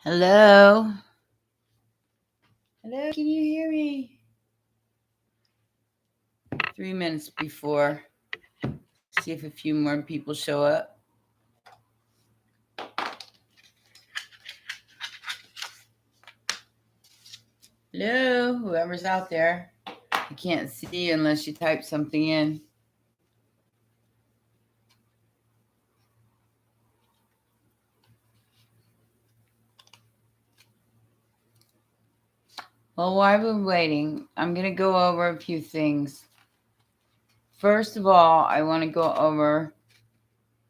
Hello? Hello, can you hear me? 3 minutes before. See if a few more people show up. Hello, whoever's out there. I can't see you unless you type something in. Well, while we're waiting, I'm going to go over a few things. First of all, I want to go over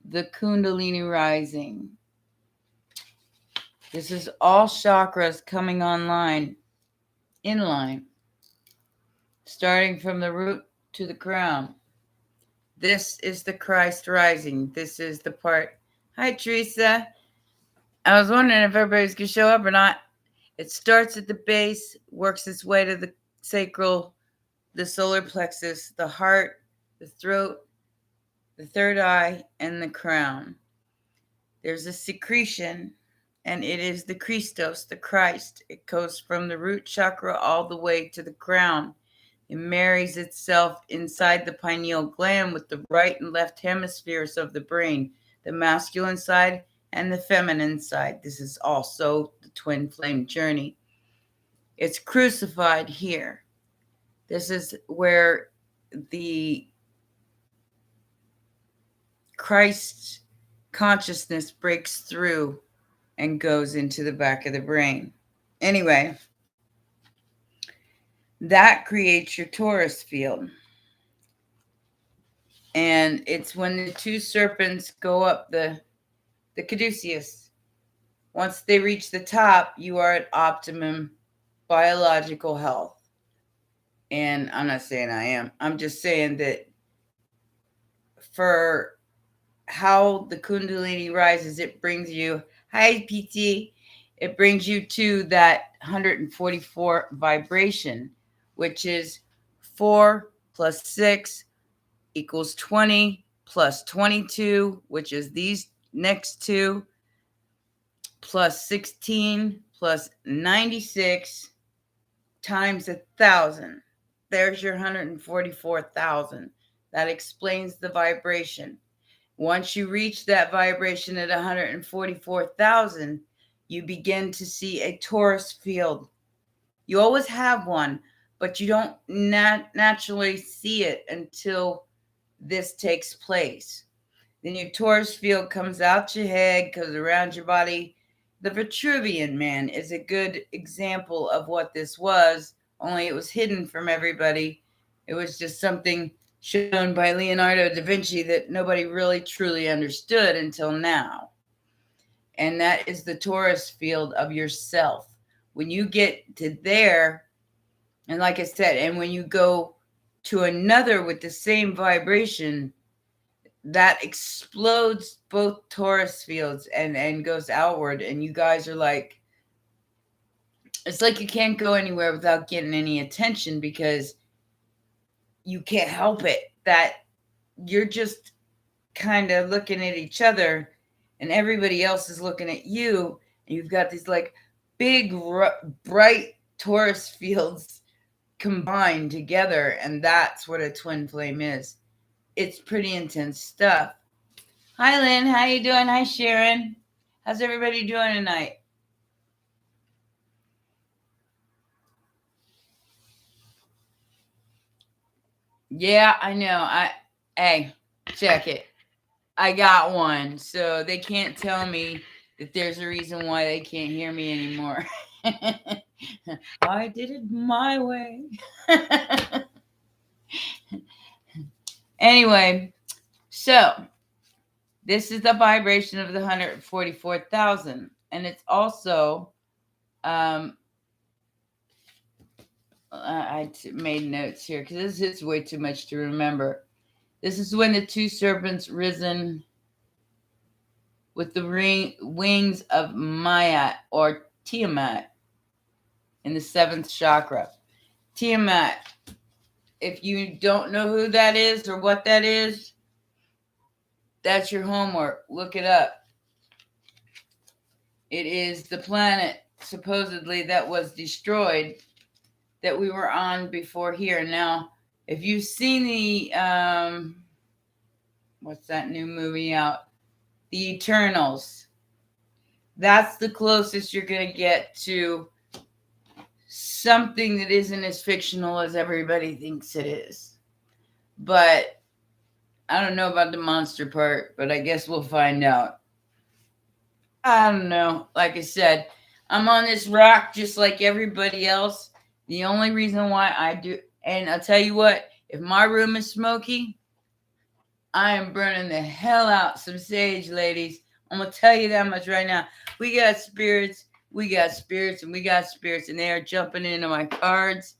the Kundalini Rising. This is all chakras coming online, in line, starting from the root to the crown. This is the Christ Rising. This is the part. Hi, Teresa. I was wondering if everybody's going to show up or not. It starts at the base, works its way to the sacral, the solar plexus, the heart, the throat, the third eye, and the crown. There's a secretion, and it is the Christos, the Christ. It goes from the root chakra all the way to the crown. It marries itself inside the pineal gland with the right and left hemispheres of the brain, the masculine side and the feminine side. This is also the twin flame journey. It's crucified here. This is where the Christ consciousness breaks through and goes into the back of the brain. Anyway, that creates your Taurus field. And it's when the two serpents go up the caduceus. Once they reach the top, you are at optimum biological health. And I'm not saying I am. I'm just saying that for how the Kundalini rises, it brings you, hi PT, it brings you to that 144 vibration, which is 4 plus 6 equals 20 plus 22, which is these next two, plus 16 plus 96 times 1,000. There's your 144,000. That explains the vibration. Once you reach that vibration at 144,000, you begin to see a Taurus field. You always have one, but you don't naturally see it until this takes place. Then your Taurus field comes out your head, goes around your body. The Vitruvian Man is a good example of what this was, only it was hidden from everybody. It was just something shown by Leonardo da Vinci that nobody really truly understood until now. And that is the Taurus field of yourself. When you get to there, and like I said, and when you go to another with the same vibration, that explodes both Taurus fields and goes outward. And you guys are like, it's like you can't go anywhere without getting any attention because you can't help it. That you're just kind of looking at each other and everybody else is looking at you. And you've got these like big, bright Taurus fields combined together. And that's what a twin flame is. It's pretty intense stuff. Hi, Lynn. How you doing? Hi, Sharon. How's everybody doing tonight? Yeah, I know. Hey, check it. I got one. So they can't tell me that there's a reason why they can't hear me anymore. I did it my way. Anyway, so this is the vibration of the 144,000. And it's also, I made notes here because this is way too much to remember. This is when the two serpents risen with the wings of Maya or Tiamat in the 7th chakra. Tiamat, if you don't know who that is or what that is, that's your homework. Look it up. It is the planet supposedly that was destroyed that we were on before here. Now, if you've seen the what's that new movie out? The Eternals. That's the closest you're going to get to something that isn't as fictional as everybody thinks it is. But I don't know about the monster part, but I guess we'll find out. I don't know. Like I said, I'm on this rock just like everybody else. The only reason why I do, and I'll tell you what, if my room is smoky, I am burning the hell out some sage, ladies. I'm going to tell you that much right now. We got spirits, and we got spirits, and they are jumping into my cards.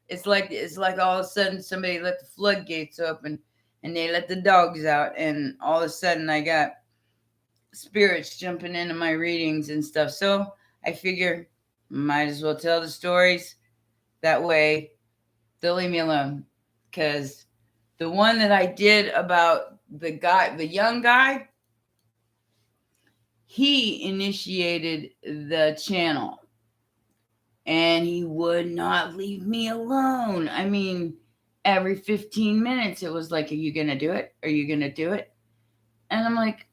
It's like all of a sudden somebody let the floodgates open and they let the dogs out, and all of a sudden I got spirits jumping into my readings and stuff. So I figure might as well tell the stories. That way they'll leave me alone. Because the one that I did about the young guy, he initiated the channel. And he would not leave me alone. I mean, every 15 minutes, it was like, are you going to do it? Are you going to do it? And I'm like,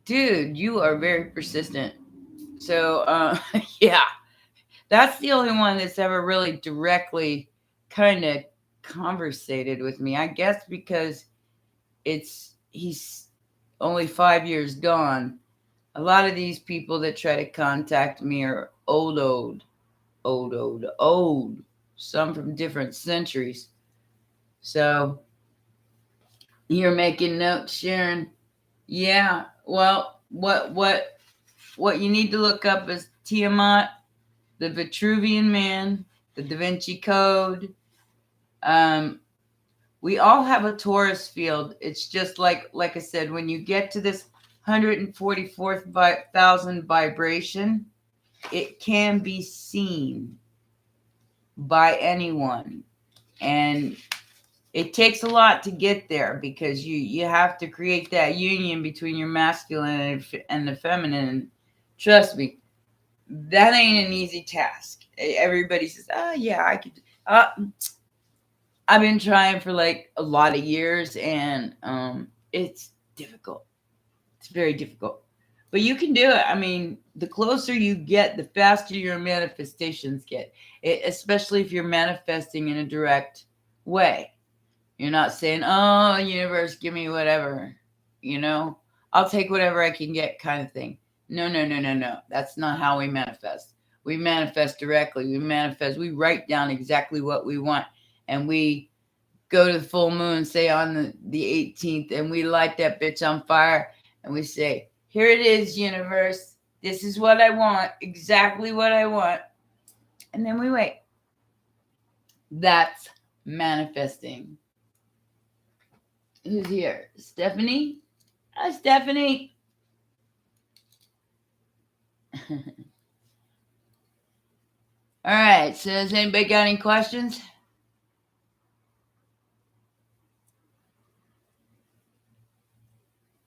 dude, you are very persistent. So, yeah, that's the only one that's ever really directly kind of conversated with me. I guess because he's only 5 years gone. A lot of these people that try to contact me are old. Some from different centuries. So you're making notes, Sharon. Yeah. Well, what you need to look up is Tiamat, the Vitruvian Man, the Da Vinci Code. We all have a Taurus field. It's just like I said, when you get to this 144,000 vibration, it can be seen by anyone. And it takes a lot to get there because you have to create that union between your masculine and the feminine. And trust me, that ain't an easy task. Everybody says, oh, yeah, I could. I've been trying for like a lot of years, and it's difficult. It's very difficult. But you can do it. I mean, the closer you get, the faster your manifestations get, especially if you're manifesting in a direct way. You're not saying, oh, universe, give me whatever, I'll take whatever I can get kind of thing. No. That's not how we manifest. We manifest directly. We write down exactly what we want. And we go to the full moon, say on the 18th, and we light that bitch on fire. And we say, here it is, universe. This is what I want, exactly what I want. And then we wait. That's manifesting. Who's here? Stephanie? Hi, Stephanie. All right. So has anybody got any questions?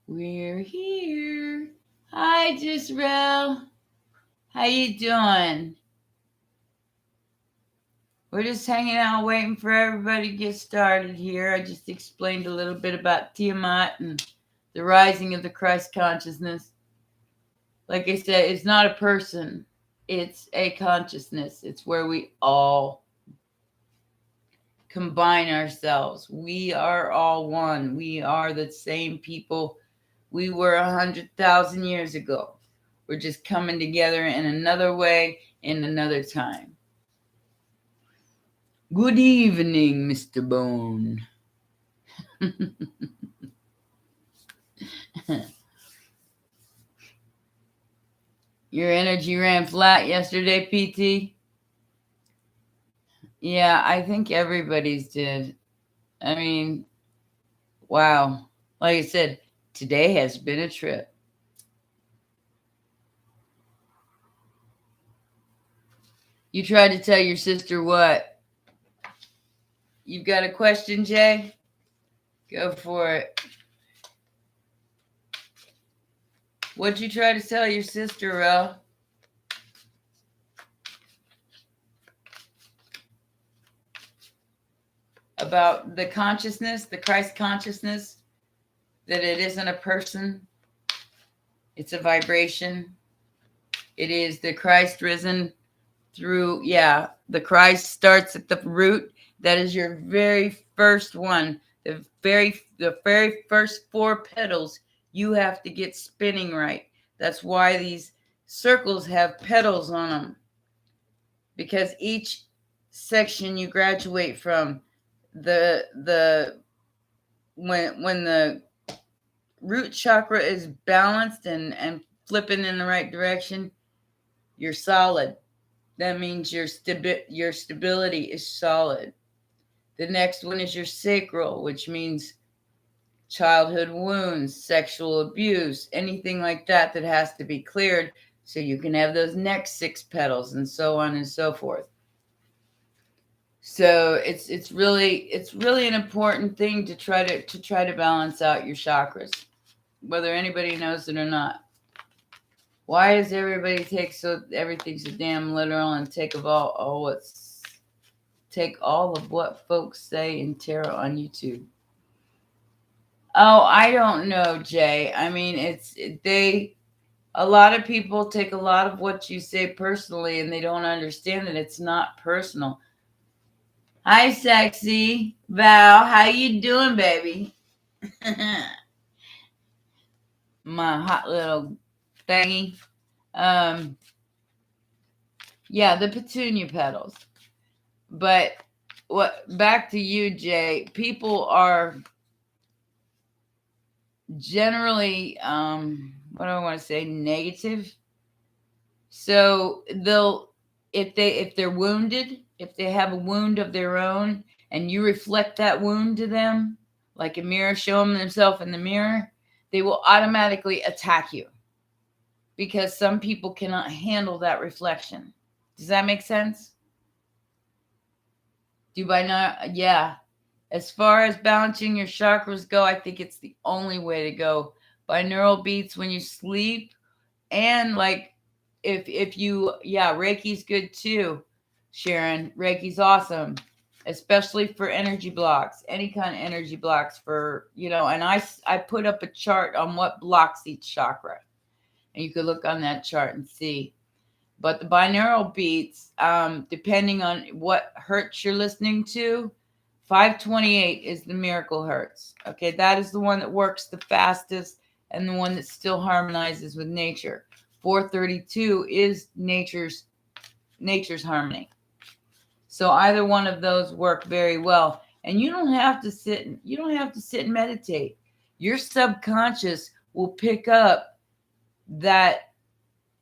We're here. Hi, Jisrael. How you doing? We're just hanging out waiting for everybody to get started here. I just explained a little bit about Tiamat and the rising of the Christ consciousness. Like I said, it's not a person. It's a consciousness. It's where we all combine ourselves. We are all one. We are the same people we were 100,000 years ago. We're just coming together in another way, in another time. Good evening, Mr. Bone. Your energy ran flat yesterday, PT? Yeah, I think everybody's did. I mean, wow. Like I said, today has been a trip. You tried to tell your sister what? You've got a question, Jay? Go for it. What'd you try to tell your sister, Ro? About the consciousness, the Christ consciousness, that it isn't a person, it's a vibration. It is the Christ risen through, yeah, the Christ starts at the root. That is your very first one. The very first four petals you have to get spinning right. That's why these circles have petals on them, because each section you graduate from, the when the root chakra is balanced and flipping in the right direction, you're solid. That means your stability is solid. The next one is your sacral, which means childhood wounds, sexual abuse, anything like that that has to be cleared so you can have those next six petals, and so on and so forth. So it's really an important thing to try to balance out your chakras, whether anybody knows it or not. Why does everybody take everything so damn literal and take all of what folks say in tarot on YouTube? Oh, I don't know, Jay. I mean, a lot of people take a lot of what you say personally, and they don't understand that it's not personal. Hi, sexy Val. How you doing, baby? My hot little thingy. Yeah, the petunia petals. But back to you, Jay. People are generally, what do I want to say, negative. So if they're wounded, if they have a wound of their own, and you reflect that wound to them, like a mirror, show them themselves in the mirror, they will automatically attack you, because some people cannot handle that reflection. Does that make sense? Yeah. As far as balancing your chakras go, I think it's the only way to go. Binaural beats when you sleep, and like if you, yeah, Reiki's good too, Sharon. Reiki's awesome, especially for energy blocks, any kind of energy blocks for, and I put up a chart on what blocks each chakra, and you could look on that chart and see. But the binaural beats, depending on what hertz you're listening to, 528 is the miracle hertz. Okay, that is the one that works the fastest and the one that still harmonizes with nature. 432 is nature's harmony. So either one of those work very well. And you don't have to sit and meditate. Your subconscious will pick up that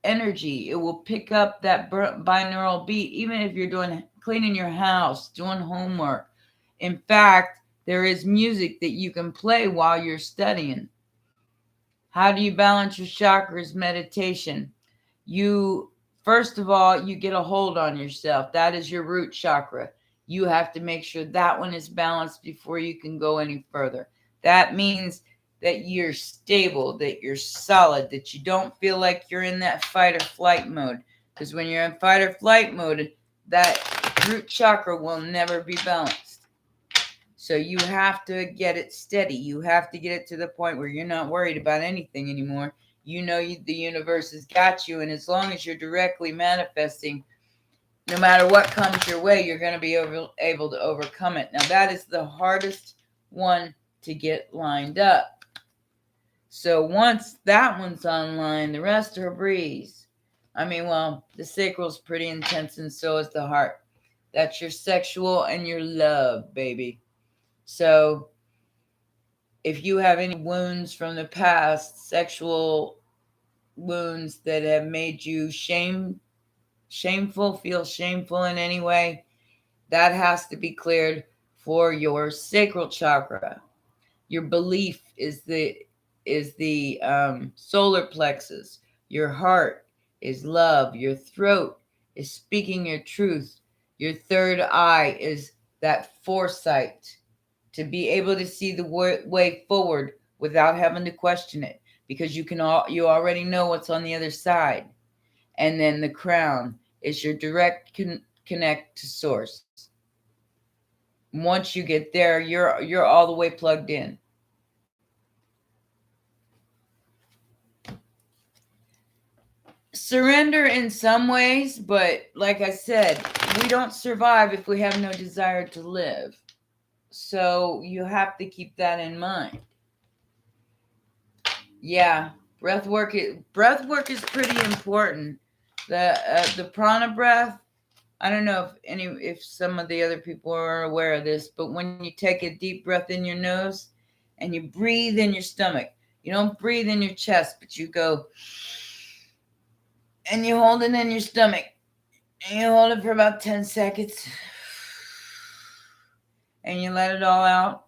energy. It will pick up that binaural beat, even if you're cleaning your house, doing homework. In fact, there is music that you can play while you're studying. How do you balance your chakras? Meditation. First of all, you get a hold on yourself. That is your root chakra. You have to make sure that one is balanced before you can go any further. That means that you're stable, that you're solid, that you don't feel like you're in that fight or flight mode. Because when you're in fight or flight mode, that root chakra will never be balanced. So you have to get it steady. You have to get it to the point where you're not worried about anything anymore. The universe has got you, and as long as you're directly manifesting, no matter what comes your way, you're going to be able to overcome it. Now, that is the hardest one to get lined up. So once that one's online, the rest are a breeze. I mean, well, the sacral's pretty intense, and so is the heart. That's your sexual and your love, baby. So if you have any wounds from the past, sexual wounds that have made you feel shameful in any way, that has to be cleared for your sacral chakra. Your belief is the solar plexus. Your heart is love. Your throat is speaking your truth. Your third eye is that foresight, to be able to see the way forward without having to question it. because you already know what's on the other side. And then the crown is your direct connect to source. Once you get there, you're all the way plugged in. Surrender in some ways, but like I said, we don't survive if we have no desire to live. So you have to keep that in mind. Yeah, breath work is pretty important. The prana breath, I don't know if some of the other people are aware of this, but when you take a deep breath in your nose and you breathe in your stomach, you don't breathe in your chest, but you go and you hold it in your stomach and you hold it for about 10 seconds and you let it all out.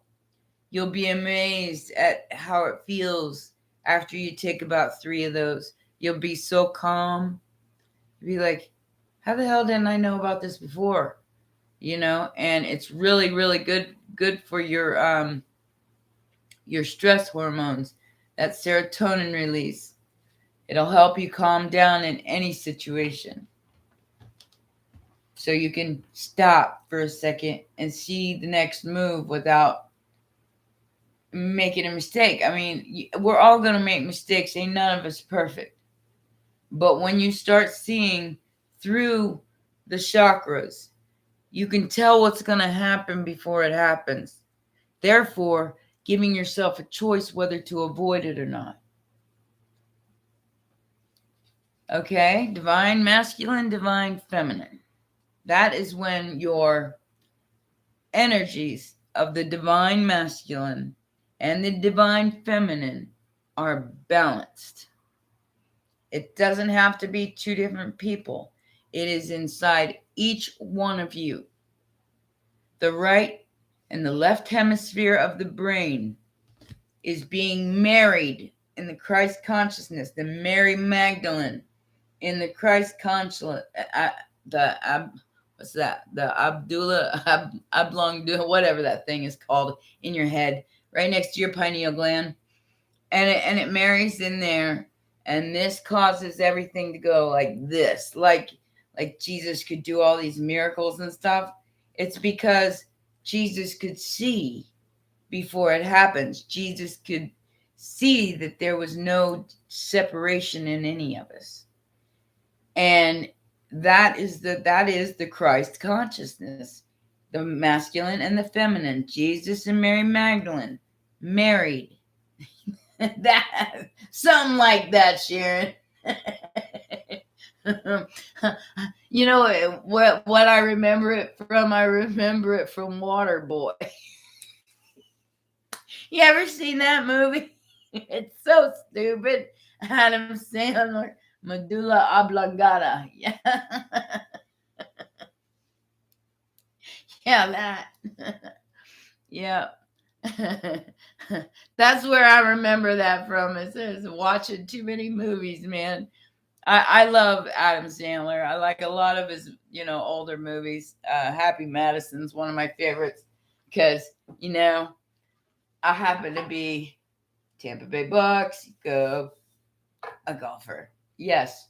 You'll be amazed at how it feels after you take about 3 of those. You'll be so calm. You'll be like, how the hell didn't I know about this before? And it's really, really good for your stress hormones, that serotonin release. It'll help you calm down in any situation. So you can stop for a second and see the next move without making a mistake. I mean, we're all going to make mistakes. Ain't none of us perfect. But when you start seeing through the chakras, you can tell what's going to happen before it happens. Therefore, giving yourself a choice whether to avoid it or not. Okay? Divine masculine, divine feminine. That is when your energies of the divine masculine and the divine feminine are balanced. It doesn't have to be 2 different people. It is inside each one of you. The right and the left hemisphere of the brain is being married in the Christ consciousness, the Mary Magdalene in the Christ consciousness, what's that? The Abdullah, Oblong, whatever that thing is called in your head, right next to your pineal gland. And it marries in there. And this causes everything to go like this, like Jesus could do all these miracles and stuff. It's because Jesus could see before it happens. Jesus could see that there was no separation in any of us. And that is the Christ consciousness, the masculine and the feminine, Jesus and Mary Magdalene, married. That something like that, Sharon. You know what I remember it from? I remember it from Waterboy. You ever seen that movie? It's so stupid. Adam Sandler, medulla oblongata. Yeah. Yeah, that. Yeah. That's where I remember that from. It says watching too many movies, man. I love Adam Sandler. I like a lot of his, older movies. Happy Madison's one of my favorites because, I happen to be Tampa Bay Bucks, a golfer. Yes.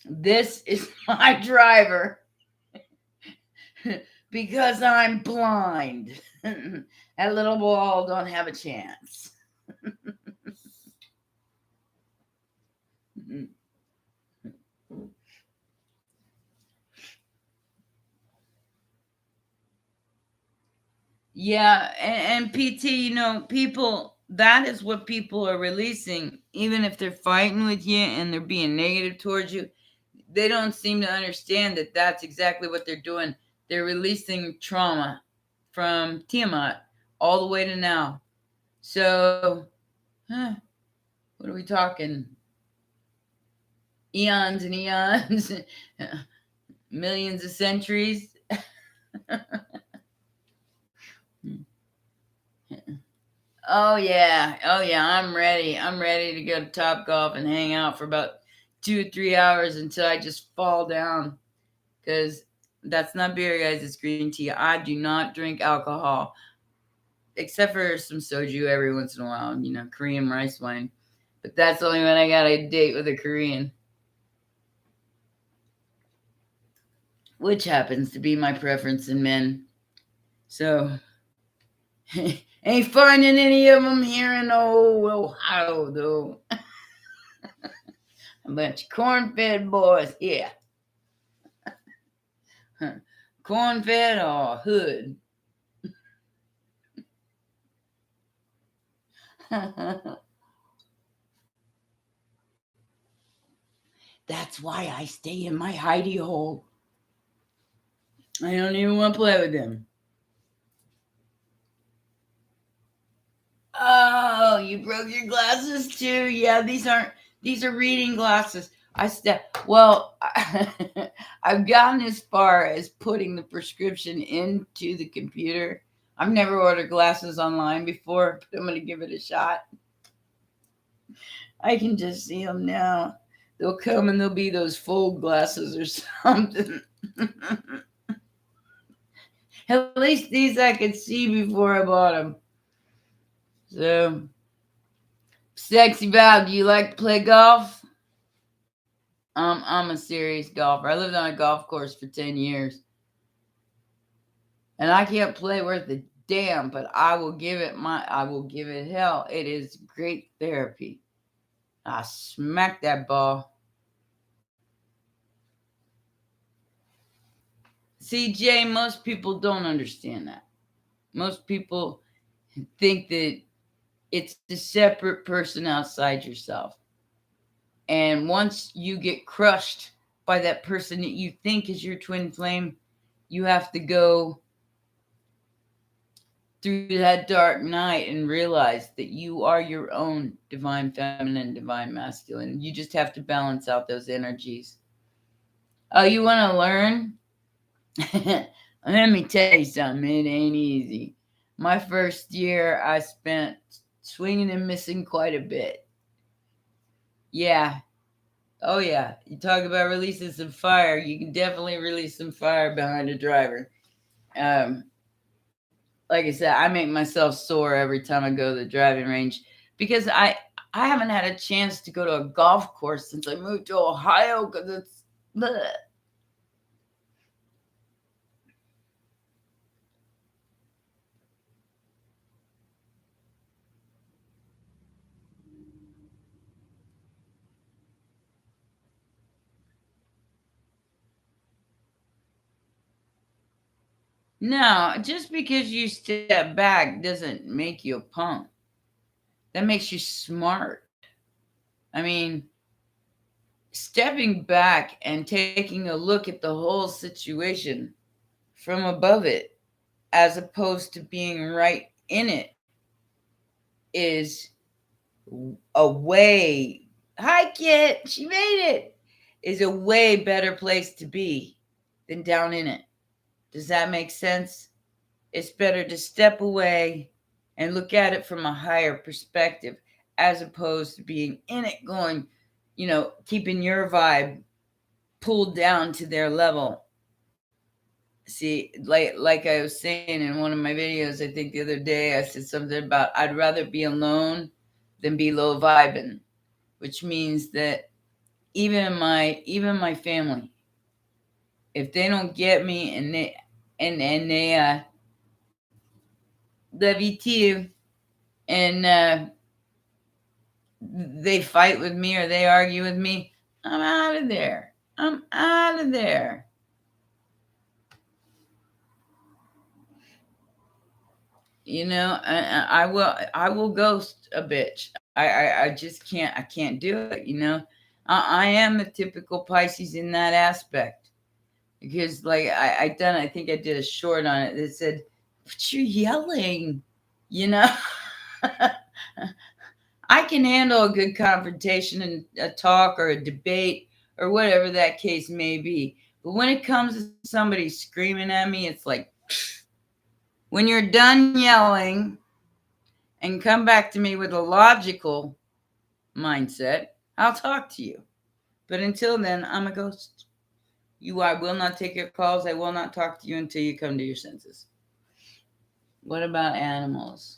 This is my driver because I'm blind. That little ball don't have a chance. Yeah, and PT, people, that is what people are releasing. Even if they're fighting with you and they're being negative towards you, they don't seem to understand that that's exactly what they're doing. They're releasing trauma from Tiamat all the way to now. So, what are we talking? Eons and eons, millions of centuries. Oh yeah, I'm ready. I'm ready to go to Top Golf and hang out for about 2-3 hours until I just fall down. Because that's not beer, guys. It's green tea. I do not drink alcohol, except for some soju every once in a while. Korean rice wine. But that's only when I got a date with a Korean, which happens to be my preference in men. So, ain't finding any of them here in old Ohio, though. A bunch of corn-fed boys, yeah. Corn-fed or hood. That's why I stay in my hidey hole. I don't even want to play with them. Oh, you broke your glasses too? Yeah, these are reading glasses. Well, I've gotten as far as putting the prescription into the computer. I've never ordered glasses online before, but I'm going to give it a shot. I can just see them now. They'll come and they'll be those fold glasses or something. At least these I could see before I bought them. So, Sexy Val, do you like to play golf? I'm a serious golfer. I lived on a golf course for 10 years. And I can't play worth a damn, but I will give it hell. It is great therapy. I smack that ball. See, Jay, most people don't understand that. Most people think that it's a separate person outside yourself. And once you get crushed by that person that you think is your twin flame, you have to go through that dark night and realize that you are your own divine feminine, divine masculine. You just have to balance out those energies. Oh, you want to learn? Let me tell you something. It ain't easy. My first year, I spent swinging and missing quite a bit. Yeah. Oh, yeah. You talk about releasing some fire. You can definitely release some fire behind a driver. Like I said, I make myself sore every time I go to the driving range because I haven't had a chance to go to a golf course since I moved to Ohio because it's bleh. No, just because you step back doesn't make you a punk. That makes you smart. I mean, stepping back and taking a look at the whole situation from above it, as opposed to being right in it, is a way. Hi, Kit. She made it. Is a way better place to be than down in it. Does that make sense? It's better to step away and look at it from a higher perspective as opposed to being in it going, keeping your vibe pulled down to their level. See, like I was saying in one of my videos, I think the other day, I said something about I'd rather be alone than be low vibing, which means that even my family, if they don't get me and they love you too, and they fight with me or they argue with me, I'm out of there. I'm out of there. I will ghost a bitch. I just can't. I can't do it. I am the typical Pisces in that aspect because, like, I think I did a short on it that said, "But you're yelling," you know. I can handle a good confrontation and a talk or a debate or whatever that case may be. But when it comes to somebody screaming at me, it's like, when you're done yelling and come back to me with a logical mindset, I'll talk to you. But until then, I'm a ghost. I will not take your calls. I will not talk to you until you come to your senses. What about animals?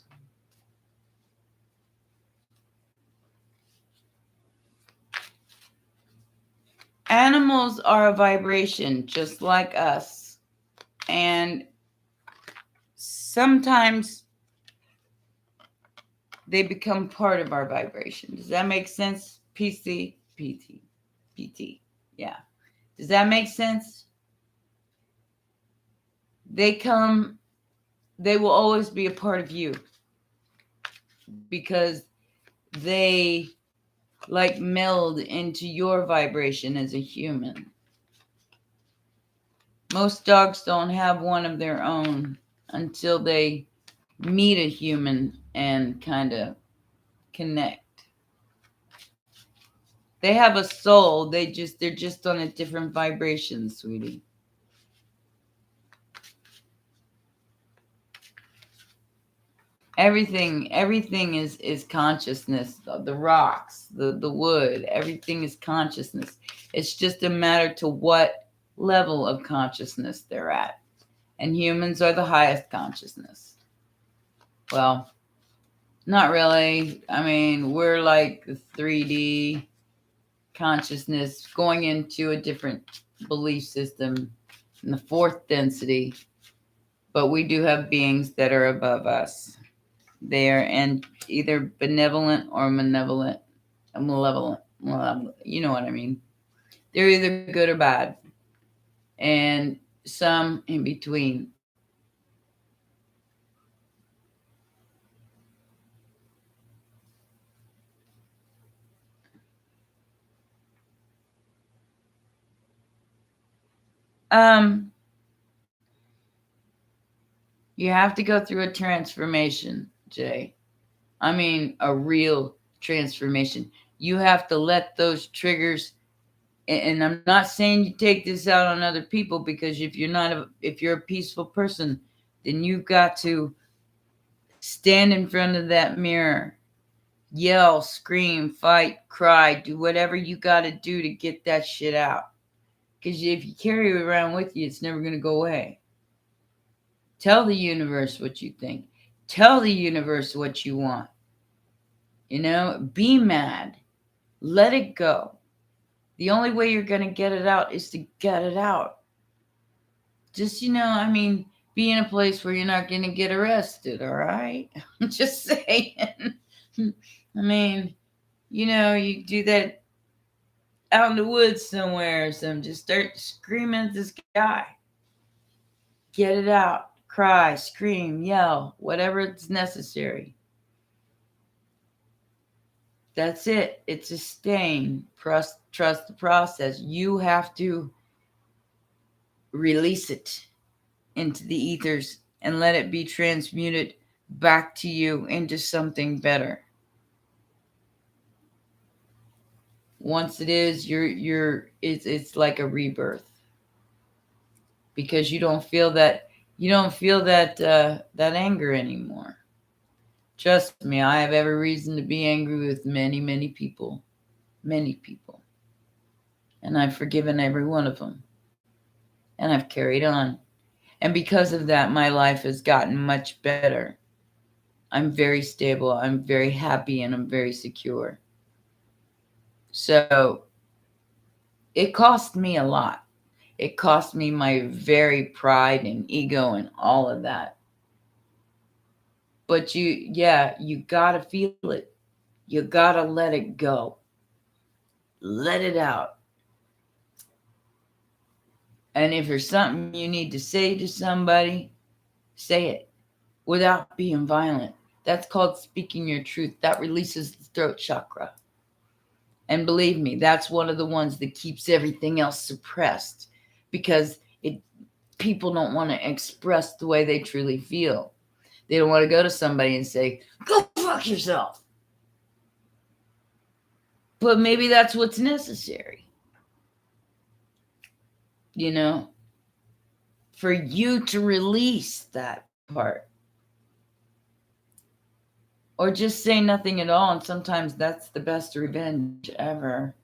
Animals are a vibration just like us. And sometimes they become part of our vibration. Does that make sense? PC, PT, PT. Yeah. Does that make sense? They will always be a part of you because they like meld into your vibration as a human. Most dogs don't have one of their own until they meet a human and kind of connect. They have a soul. They're just on a different vibration, sweetie. Everything is consciousness. The rocks, the wood, everything is consciousness. It's just a matter to what level of consciousness they're at. And humans are the highest consciousness. Well, not really. I mean, we're like the 3D consciousness going into a different belief system in the fourth density. But we do have beings that are above us. They are and either benevolent or malevolent. You know what I mean. They're either good or bad. And some in between. You have to go through a transformation, Jay. I mean, a real transformation. You have to let those triggers, and I'm not saying you take this out on other people, because if you're a peaceful person, then you've got to stand in front of that mirror, yell, scream, fight, cry, do whatever you got to do to get that shit out. Because if you carry it around with you, it's never going to go away. Tell the universe what you think. Tell the universe what you want. Be mad. Let it go. The only way you're going to get it out is to get it out. Just, be in a place where you're not going to get arrested, all right? I'm just saying. I mean, you do that out in the woods somewhere or something. Just start screaming at this guy. Get it out. Cry, scream, yell, whatever is necessary. That's it. It's a stain. Trust the process. You have to release it into the ethers and let it be transmuted back to you into something better. Once it is, it's like a rebirth, because you don't feel that that anger anymore. Trust me, I have every reason to be angry with many, many people. Many people. And I've forgiven every one of them. And I've carried on. And because of that, my life has gotten much better. I'm very stable, I'm very happy, and I'm very secure. So it cost me a lot. It cost me my very pride and ego and all of that. But you gotta feel it. You gotta let it go. Let it out. And if there's something you need to say to somebody, say it without being violent. That's called speaking your truth. That releases the throat chakra. And believe me, that's one of the ones that keeps everything else suppressed, because people don't want to express the way they truly feel. They don't want to go to somebody and say, "Go fuck yourself." But maybe that's what's necessary. For you to release that part. Or just say nothing at all, and sometimes that's the best revenge ever.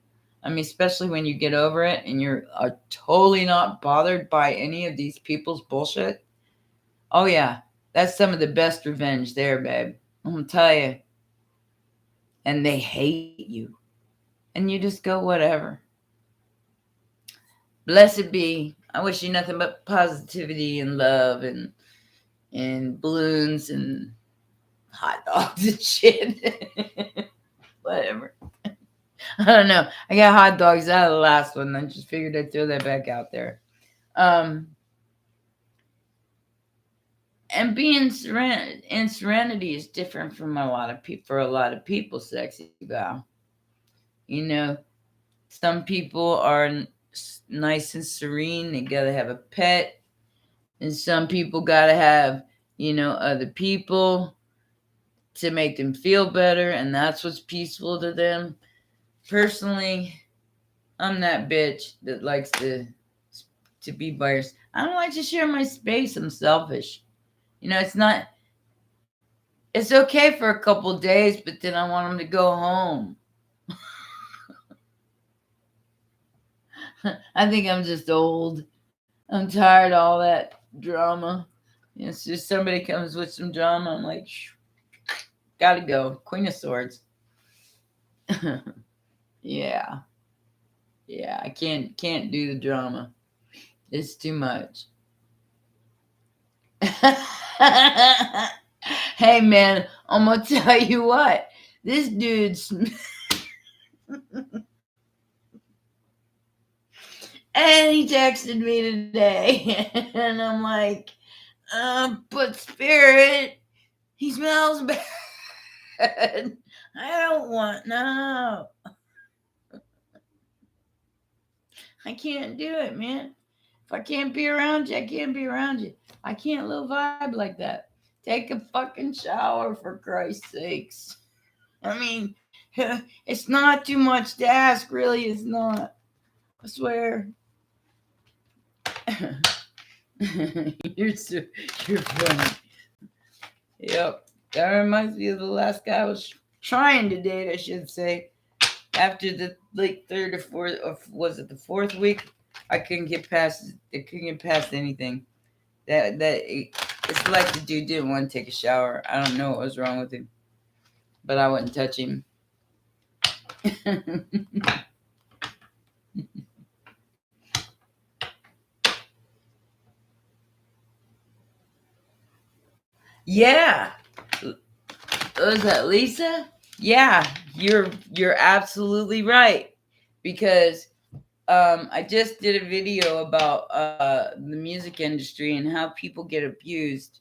I mean, especially when you get over it and you're totally not bothered by any of these people's bullshit. Oh yeah, that's some of the best revenge there, babe. I'm gonna tell you. And they hate you. And you just go, whatever. Blessed be. I wish you nothing but positivity and love and balloons and hot dogs and shit. Whatever. I don't know. I got hot dogs out of the last one. I just figured I'd throw that back out there. And being in serenity is different from a lot of people. For a lot of people, sexy gal. You know, some people are nice and serene. They gotta have a pet, and some people gotta have, other people to make them feel better, and that's what's peaceful to them. Personally, I'm that bitch that likes to be by yourself. I don't like to share my space. I'm selfish. It's not. It's okay for a couple days, but then I want them to go home. I think I'm just old. I'm tired of all that drama. It's just somebody comes with some drama. I'm like, gotta go. Queen of Swords. Yeah. Yeah, I can't do the drama. It's too much. Hey man, I'm gonna tell you what. This dude's and he texted me today, and I'm like, but Spirit, he smells bad. I don't want no. I can't do it, man. If I can't be around you, I can't be around you. I can't live vibe like that. Take a fucking shower for Christ's sakes. I mean, it's not too much to ask, really. It's not. I swear. You're funny. Yep. That reminds me of the last guy I was trying to date, I should say. After the third or fourth, or was it the fourth week? I couldn't get past. I couldn't get past anything. It's like the dude didn't want to take a shower. I don't know what was wrong with him, but I wouldn't touch him. Yeah. Was that Lisa? Yeah, you're absolutely right. Because I just did a video about the music industry and how people get abused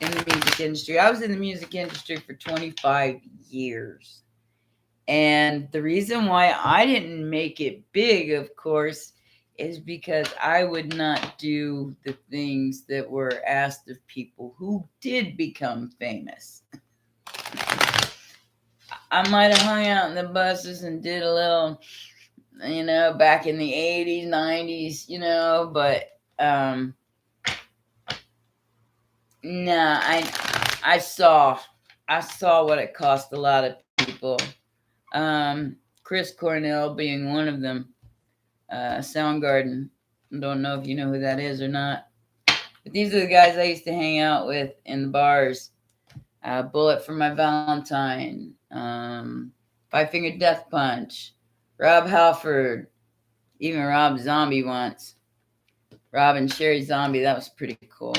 in the music industry. I was in the music industry for 25 years. And the reason why I didn't make it big, of course, is because I would not do the things that were asked of people who did become famous. I might have hung out in the buses and did a little, back in the 80s, 90s, but nah, I saw what it cost a lot of people. Chris Cornell being one of them. Soundgarden. Don't know if you know who that is or not. But these are the guys I used to hang out with in the bars. Bullet for My Valentine. Five Finger Death Punch. Rob Halford. Even Rob Zombie once. Rob and Sherry Zombie. That was pretty cool.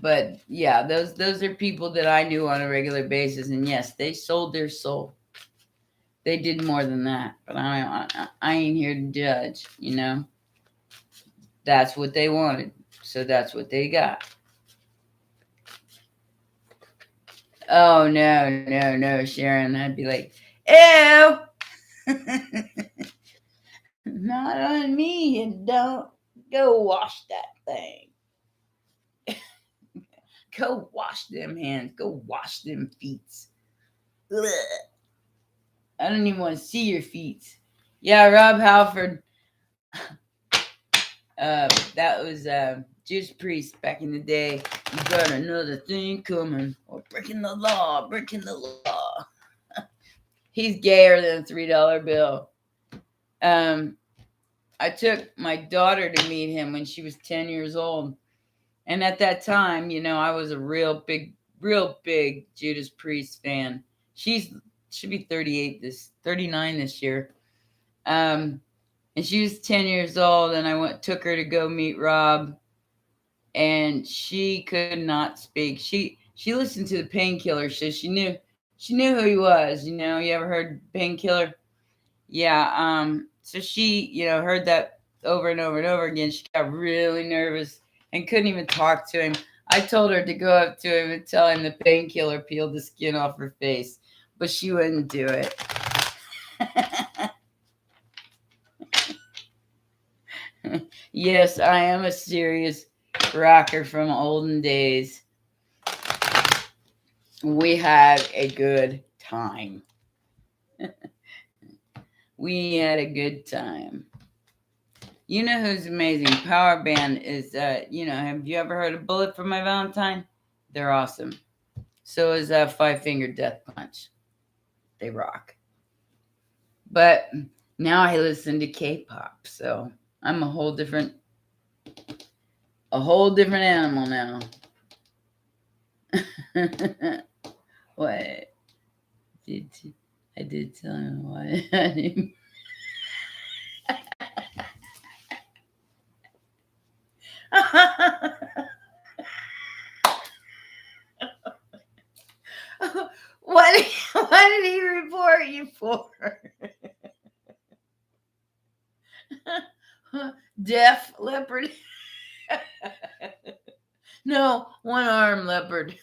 But yeah, those are people that I knew on a regular basis, and yes, they sold their soul. They did more than that, but I ain't here to judge. That's what they wanted, so that's what they got. Oh no, Sharon! I'd be like, ew, not on me, and don't go wash that thing. Go wash them hands. Go wash them feet. Ugh. I don't even want to see your feet. Yeah, Rob Halford. That was Judas Priest back in the day. You got another thing coming, or breaking the law. He's gayer than a $3 bill. I took my daughter to meet him when she was 10 years old, and at that time, I was a real big Judas Priest fan. Should be 39 this year. And she was 10 years old, and took her to go meet Rob, and she could not speak. She listened to the Painkiller, so she knew who he was. You ever heard Painkiller? Yeah. So she, heard that over and over and over again. She got really nervous and couldn't even talk to him. I told her to go up to him and tell him the Painkiller peeled the skin off her face, but she wouldn't do it. Yes, I am a serious rocker from olden days. We had a good time. We had a good time. You know who's amazing? Power Band is, have you ever heard of Bullet for My Valentine? They're awesome. So is Five Finger Death Punch. They rock. But now I listen to K-pop, so I'm a whole different animal now. What? I did tell him what. What did he report you for? Deaf leopard? No, one-armed leopard.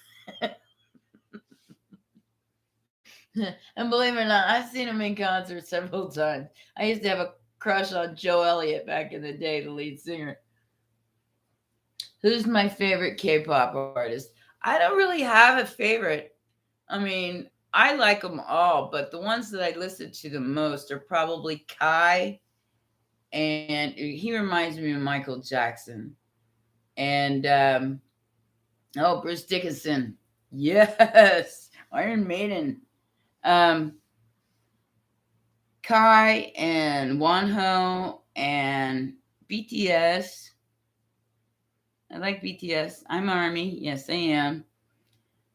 And believe it or not, I've seen him in concert several times. I used to have a crush on Joe Elliott back in the day, the lead singer. Who's my favorite K-pop artist? I don't really have a favorite. I mean, I like them all, but the ones that I listen to the most are probably Kai, and he reminds me of Michael Jackson. And Bruce Dickinson. Yes, Iron Maiden. Kai and Wonho and BTS. I like BTS. I'm ARMY. Yes, I am.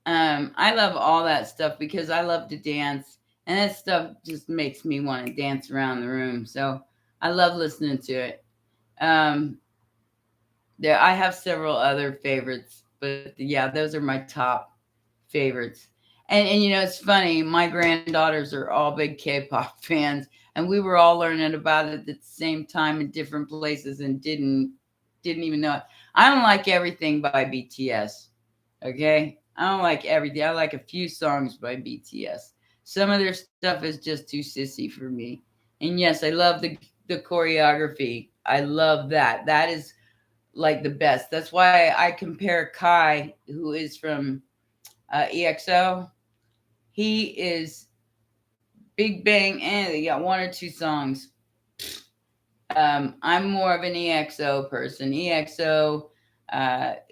I love all that stuff because I love to dance, and that stuff just makes me want to dance around the room. So I love listening to it. I have several other favorites, but yeah, those are my top favorites. And it's funny. My granddaughters are all big K-pop fans, and we were all learning about it at the same time in different places and didn't even know it. I don't like everything by BTS. Okay, I don't like everything. I like a few songs by BTS. Some of their stuff is just too sissy for me. And yes, I love the choreography. I love that. That is like the best. That's why I compare Kai, who is from EXO. He is Big Bang, and they got one or two songs. I'm more of an EXO person. EXO,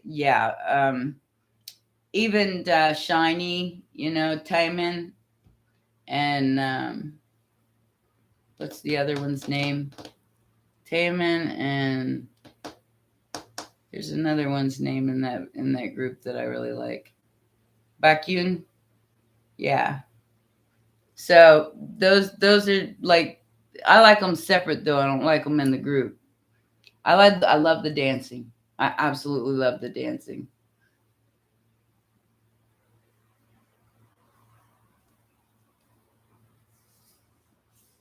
yeah. Even Shiny, Taemin, and what's the other one's name? Taemin, and there's another one's name in that group that I really like. Baekhyun, yeah. So those are like, I like them separate though. I don't like them in the group. I love the dancing. I absolutely love the dancing.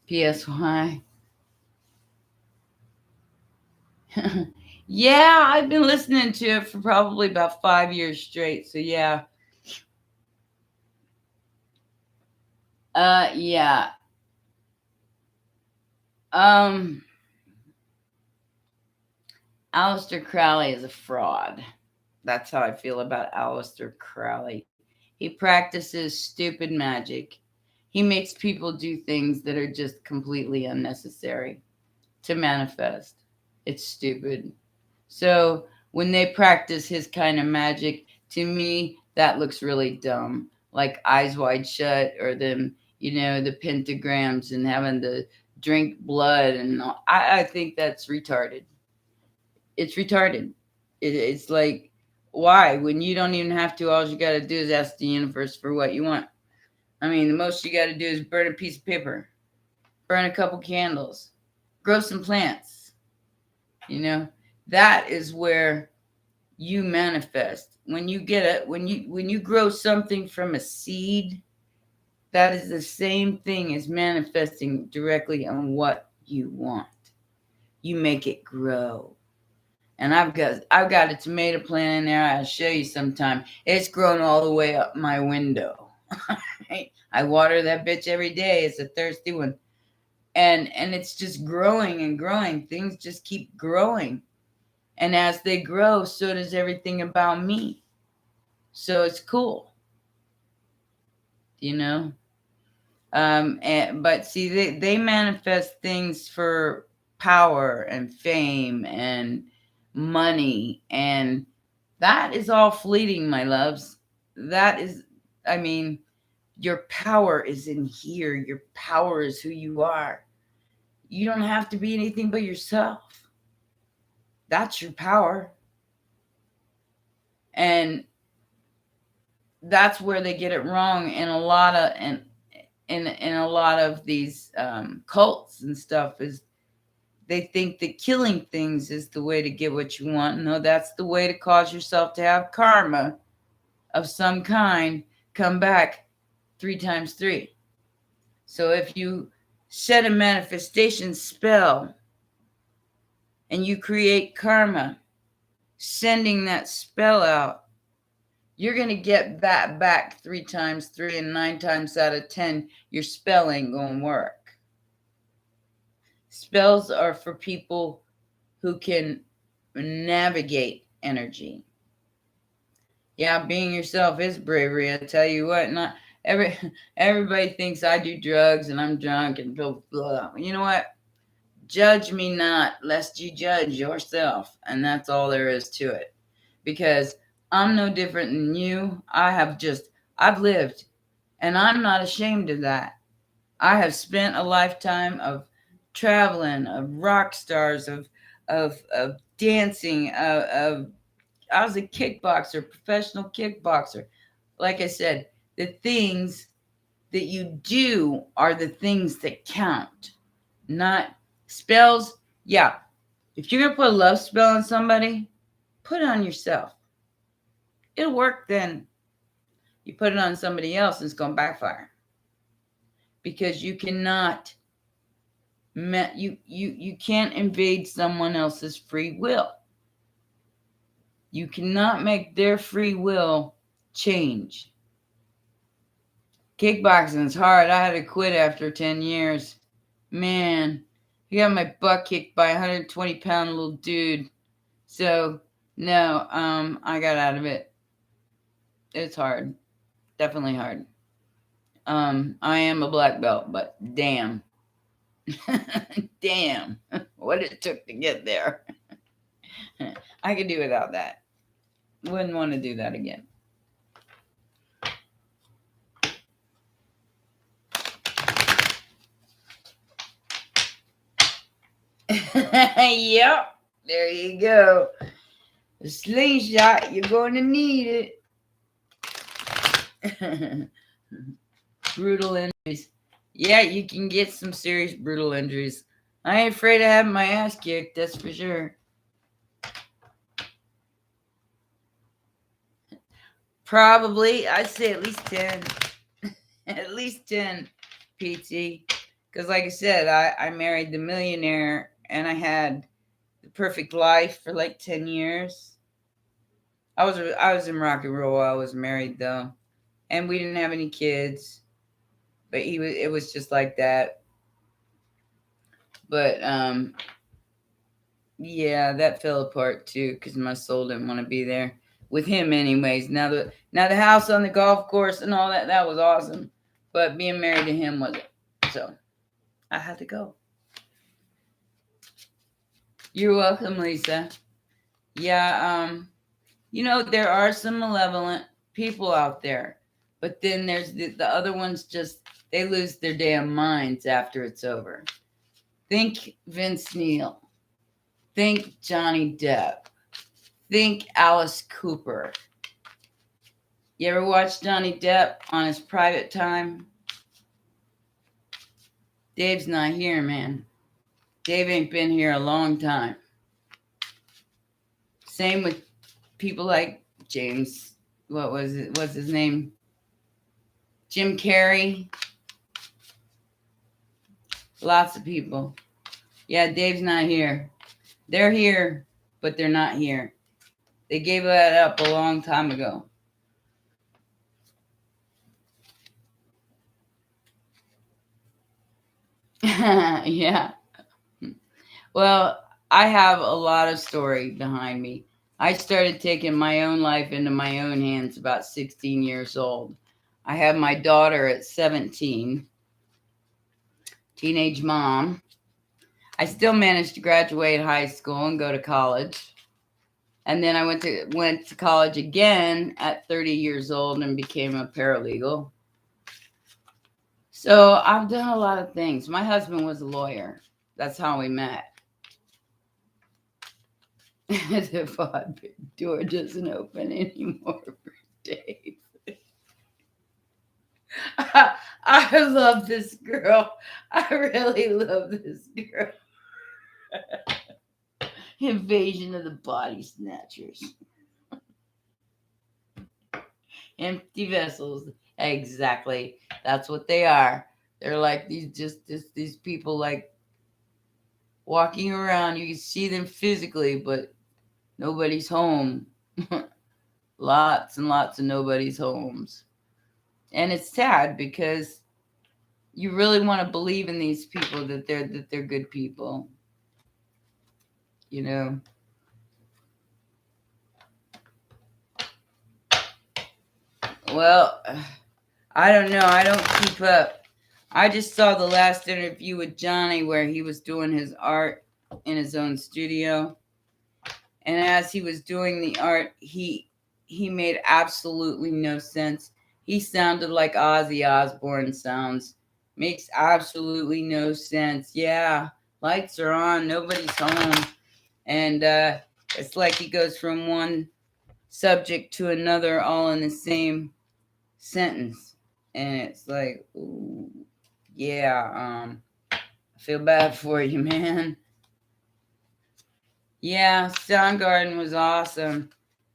PSY. Yeah, I've been listening to it for probably about 5 years straight. So yeah. Yeah. Aleister Crowley is a fraud. That's how I feel about Aleister Crowley. He practices stupid magic. He makes people do things that are just completely unnecessary to manifest. It's stupid. So when they practice his kind of magic, to me, that looks really dumb. Like Eyes Wide Shut, or them, the pentagrams and having to drink blood. And all. I think that's retarded. It's retarded. It's like, why? When you don't even have to, all you got to do is ask the universe for what you want. I mean, the most you got to do is burn a piece of paper, burn a couple candles, grow some plants. You know, that is where you manifest. When you get it, when you grow something from a seed, that is the same thing as manifesting directly on what you want. You make it grow. And I've got a tomato plant in there. I'll show you sometime. It's grown all the way up my window. I water that bitch every day. It's a thirsty one. And it's just growing and growing. Things just keep growing. And as they grow, so does everything about me. So it's cool. You know? But see, they manifest things for power and fame and money, and that is all fleeting, my loves. That is, I mean, your power is in here. Your power is who you are. You don't have to be anything but yourself. That's your power. And that's where they get it wrong in a lot of in a lot of these cults and stuff, is they think that killing things is the way to get what you want. No, that's the way to cause yourself to have karma of some kind come back 3 times 3. So if you set a manifestation spell and you create karma, sending that spell out, you're going to get that back 3 times 3, and 9 times out of 10, your spell ain't going to work. Spells are for people who can navigate energy. Yeah, being yourself is bravery. I tell you what, not everybody thinks I do drugs and I'm drunk and blah, blah. You know what? Judge me not, lest you judge yourself. And that's all there is to it. Because I'm no different than you. I've lived, and I'm not ashamed of that. I have spent a lifetime of traveling, of rock stars, of dancing, of I was a kickboxer, professional kickboxer. Like I said, the things that you do are the things that count, not spells. Yeah, if you're gonna put a love spell on somebody, put it on yourself. It'll work then. You put it on somebody else, and it's gonna backfire, because you cannot. You can't invade someone else's free will. You cannot make their free will change. Kickboxing is hard. I had to quit after 10 years. Man, I got my butt kicked by a 120-pound little dude. So, no, I got out of it. It's hard. Definitely hard. I am a black belt, but damn. Damn, what it took to get there. I could do without that. Wouldn't want to do that again. Yep, there you go. The slingshot, you're going to need it. Brutal injuries. Yeah, you can get some serious brutal injuries. I ain't afraid of having my ass kicked, that's for sure. Probably, I'd say at least 10. At least 10, PT. Because like I said, I married the millionaire, and I had the perfect life for like 10 years. I was in rock and roll while I was married, though. And we didn't have any kids. But it was just like that. But yeah, that fell apart too, because my soul didn't want to be there with him anyways. Now the house on the golf course and all that was awesome. But being married to him wasn't. So I had to go. You're welcome, Lisa. Yeah, there are some malevolent people out there. But then there's the other ones, just they lose their damn minds after it's over. Think Vince Neil. Think Johnny Depp. Think Alice Cooper. You ever watch Johnny Depp on his private time? Dave's not here, man. Dave ain't been here a long time. Same with people like James. What's his name? Jim Carrey. Lots of people. Yeah, Dave's not here. They're here, but they're not here. They gave that up a long time ago. Yeah. Well, I have a lot of story behind me. I started taking my own life into my own hands about 16 years old. I had my daughter at 17, teenage mom. I still managed to graduate high school and go to college. And then I went to college again at 30 years old and became a paralegal. So I've done a lot of things. My husband was a lawyer. That's how we met. The pod door doesn't open anymore for Dave. I love this girl. I really love this girl. Invasion of the Body Snatchers. Empty vessels. Exactly. That's what they are. They're like these people like walking around. You can see them physically, but nobody's home. Lots and lots of nobody's homes. And it's sad because you really want to believe in these people that they're good people. You know. Well, I don't know. I don't keep up. I just saw the last interview with Johnny where he was doing his art in his own studio. And as he was doing the art, he made absolutely no sense. He sounded like Ozzy Osbourne sounds. Makes absolutely no sense. Yeah, lights are on, nobody's home. And it's like he goes from one subject to another all in the same sentence. And it's like, ooh, yeah, I feel bad for you, man. Yeah, Soundgarden was awesome.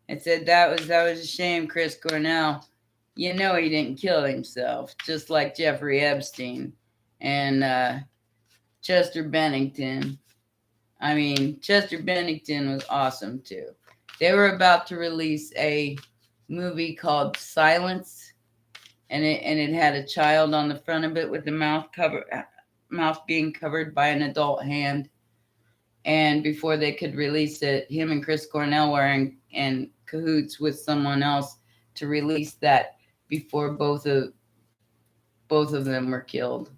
It said that was a shame, Chris Cornell. You know he didn't kill himself, just like Jeffrey Epstein and Chester Bennington. I mean, Chester Bennington was awesome too. They were about to release a movie called Silence, and it had a child on the front of it with the mouth being covered by an adult hand. And before they could release it, him and Chris Cornell were in cahoots with someone else to release that before both of them were killed.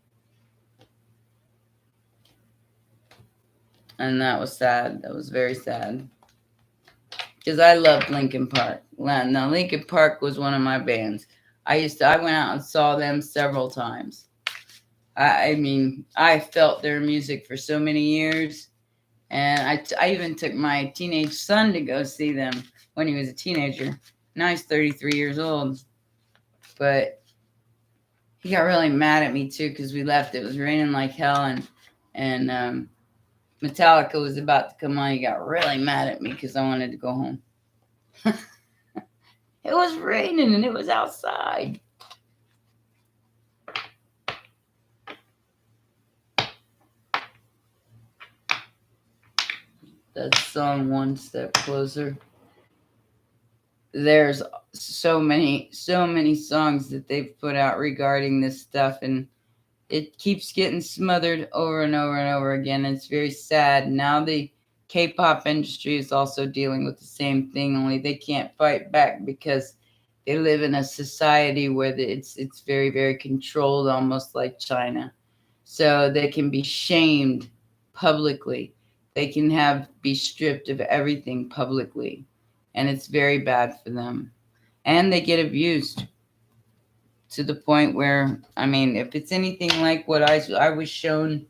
And that was sad. That was very sad. Because I loved Linkin Park. Now, Linkin Park was one of my bands. I went out and saw them several times. I mean, I felt their music for so many years. And I even took my teenage son to go see them when he was a teenager. Now he's 33 years old. But he got really mad at me, too, because we left. It was raining like hell, and Metallica was about to come on. He got really mad at me because I wanted to go home. It was raining, and it was outside. That song, One Step Closer. There's so many songs that they've put out regarding this stuff, and it keeps getting smothered over and over and over again. It's very sad. Now the K-pop industry is also dealing with the same thing, only they can't fight back because they live in a society where it's very, very controlled, almost like China. So they can be shamed publicly. They can be stripped of everything publicly. And it's very bad for them. And they get abused to the point where, I mean, if it's anything like what I was shown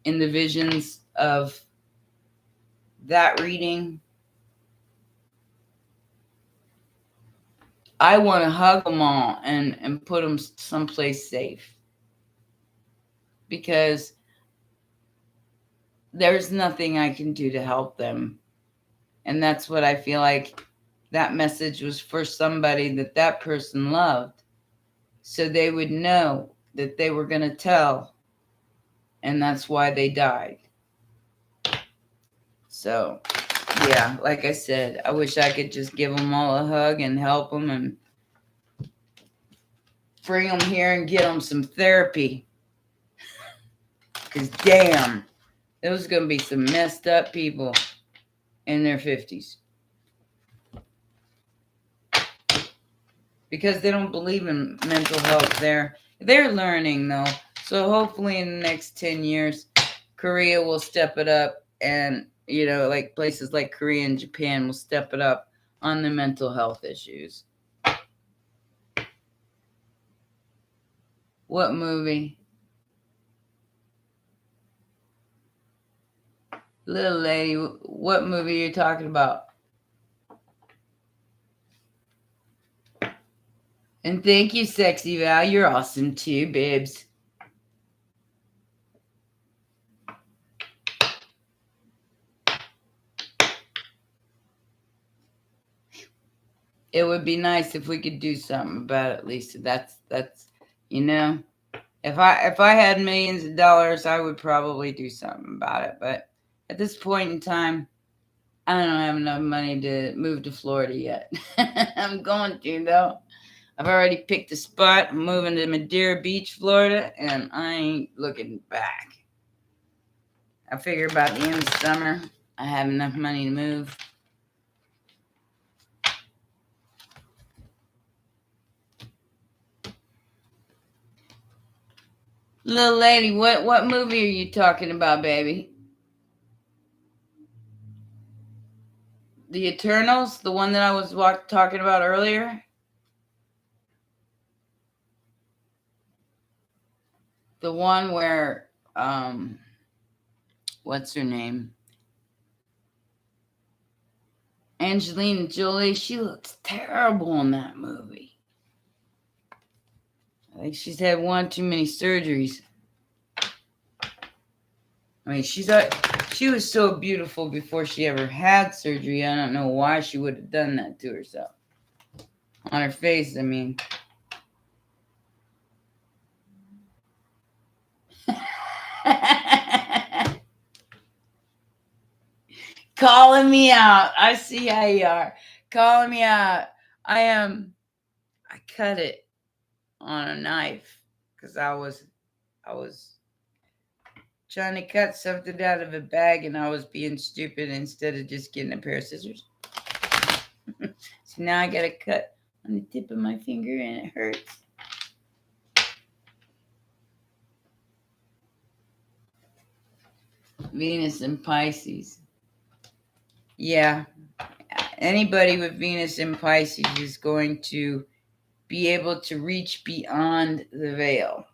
in the visions of that reading, I want to hug them all and put them someplace safe. Because there's nothing I can do to help them. And that's what I feel like that message was for somebody that person loved. So they would know that they were going to tell. And that's why they died. So, yeah, like I said, I wish I could just give them all a hug and help them and bring them here and get them some therapy. Because, damn, those are going to be some messed up people in their 50s. Because they don't believe in mental health. They're learning, though. So hopefully in the next 10 years, Korea will step it up. And, you know, like places like Korea and Japan will step it up on the mental health issues. What movie? Little lady, what movie are you talking about? And thank you, Sexy Val. You're awesome too, babes. It would be nice if we could do something about it, Lisa. That's you know, if I had millions of dollars, I would probably do something about it. But at this point in time, I don't have enough money to move to Florida yet. I'm going to, though. I've already picked a spot. I'm moving to Madeira Beach, Florida, and I ain't looking back. I figure about the end of summer, I have enough money to move. Little lady, what movie are you talking about, baby? The Eternals? The one that I was talking about earlier? The one where, what's her name? Angelina Jolie. She looks terrible in that movie. I think she's had one too many surgeries. I mean, she was so beautiful before she ever had surgery. I don't know why she would have done that to herself. On her face, I mean. Calling me out. I see how you are. Calling me out. I cut it on a knife because I was trying to cut something out of a bag and I was being stupid instead of just getting a pair of scissors. So now I got a cut on the tip of my finger and it hurts. Venus and Pisces. Yeah. Anybody with Venus and Pisces is going to be able to reach beyond the veil.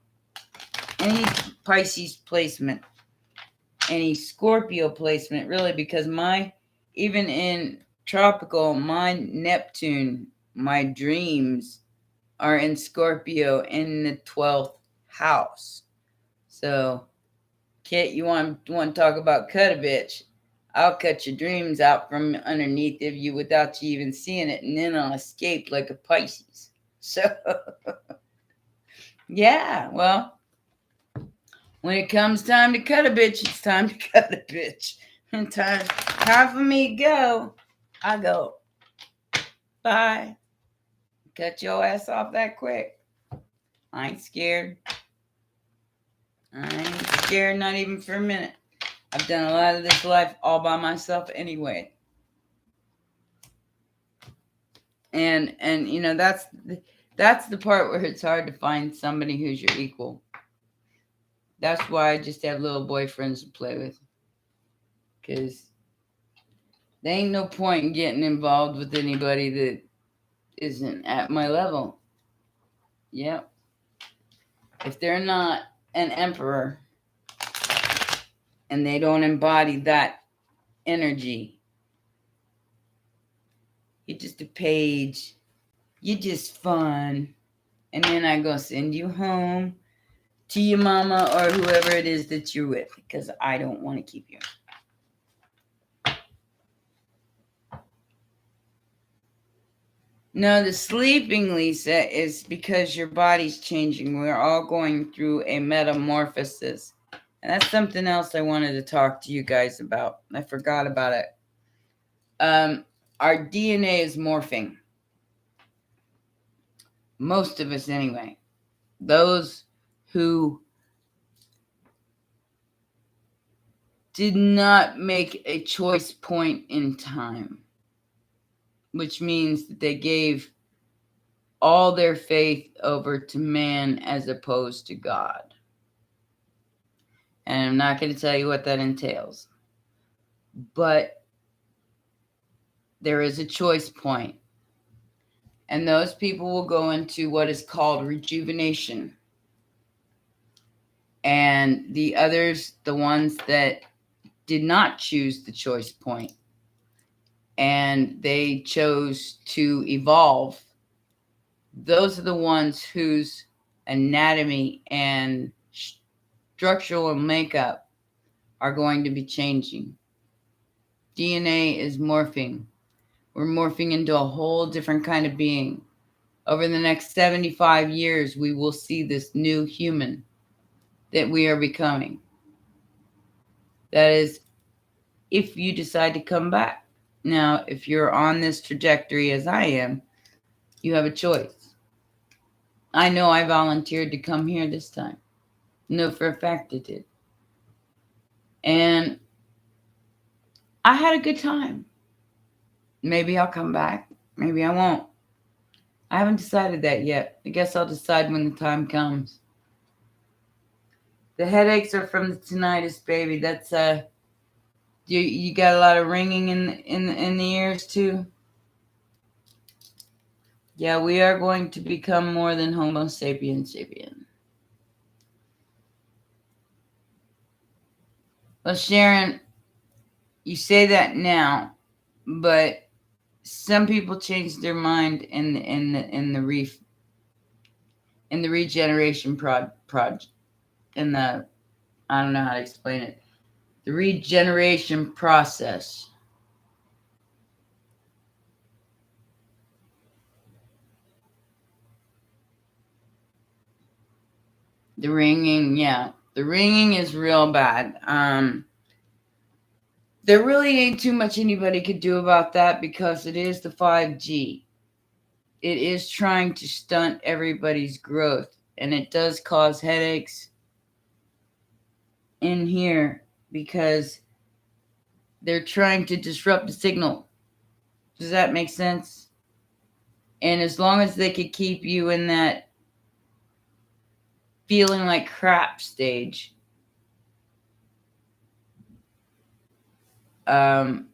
Any Pisces placement, any Scorpio placement, really, because even in tropical, my Neptune, my dreams are in Scorpio in the 12th house. So, Kit, you want to talk about cut a bitch? I'll cut your dreams out from underneath of you without you even seeing it, and then I'll escape like a Pisces. So, yeah, well, when it comes time to cut a bitch, it's time to cut a bitch. And time for me to go, I go. Bye. Cut your ass off that quick. I ain't scared. I ain't scared, not even for a minute. I've done a lot of this life all by myself anyway. And you know, that's the part where it's hard to find somebody who's your equal. That's why I just have little boyfriends to play with. Because there ain't no point in getting involved with anybody that isn't at my level. Yep. If they're not an emperor and they don't embody that energy, you're just a page. You're just fun. And then I go send you home to your mama or whoever it is that you're with, because I don't want to keep you. No, the sleeping, Lisa, is because your body's changing. We're all going through a metamorphosis. And that's something else I wanted to talk to you guys about. I forgot about it. Our DNA is morphing. Most of us, anyway. Those who did not make a choice point in time, which means that they gave all their faith over to man as opposed to God. And I'm not going to tell you what that entails. But there is a choice point. And those people will go into what is called rejuvenation. And the others, the ones that did not choose the choice point and they chose to evolve, those are the ones whose anatomy and structural makeup are going to be changing. DNA is morphing. We're morphing into a whole different kind of being. Over the next 75 years, we will see this new human that we are becoming. That is, if you decide to come back. Now, if you're on this trajectory as I am, you have a choice. I know I volunteered to come here this time. No, for a fact I did. And I had a good time. Maybe I'll come back. Maybe I won't. I haven't decided that yet. I guess I'll decide when the time comes. The headaches are from the tinnitus, baby. That's you got a lot of ringing in the ears too. Yeah, we are going to become more than Homo sapiens sapien. Well, Sharon, you say that now, but some people change their mind in the regeneration project, in the, I don't know how to explain it, the regeneration process. The ringing, yeah, the ringing is real bad. There really ain't too much anybody could do about that because it is the 5G. It is trying to stunt everybody's growth, and it does cause headaches in here because they're trying to disrupt the signal. Does that make sense? And as long as they could keep you in that feeling like crap stage, I'll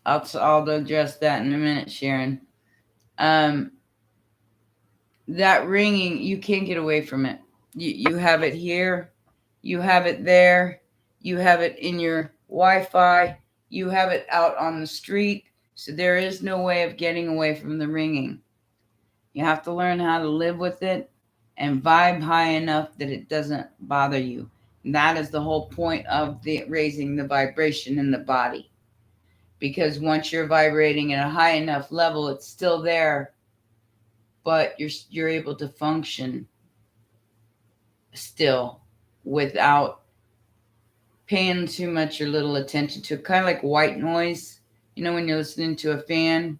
address that in a minute, Sharon. That ringing, you can't get away from it. You have it here, you have it there, you have it in your Wi-Fi, you have it out on the street. So there is no way of getting away from the ringing. You have to learn how to live with it and vibe high enough that it doesn't bother you. And that is the whole point of raising the vibration in the body. Because once you're vibrating at a high enough level, it's still there, but you're able to function still without paying too much or little attention to it. Kind of like white noise. You know, when you're listening to a fan,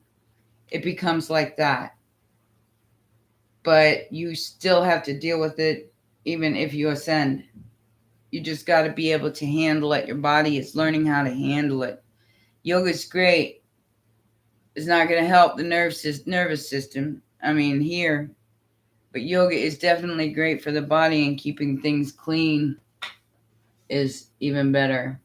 it becomes like that. But you still have to deal with it even if you ascend. You just got to be able to handle it. Your body is learning how to handle it. Yoga's great. It's not going to help the nervous system. I mean, here. But yoga is definitely great for the body, and keeping things clean is even better.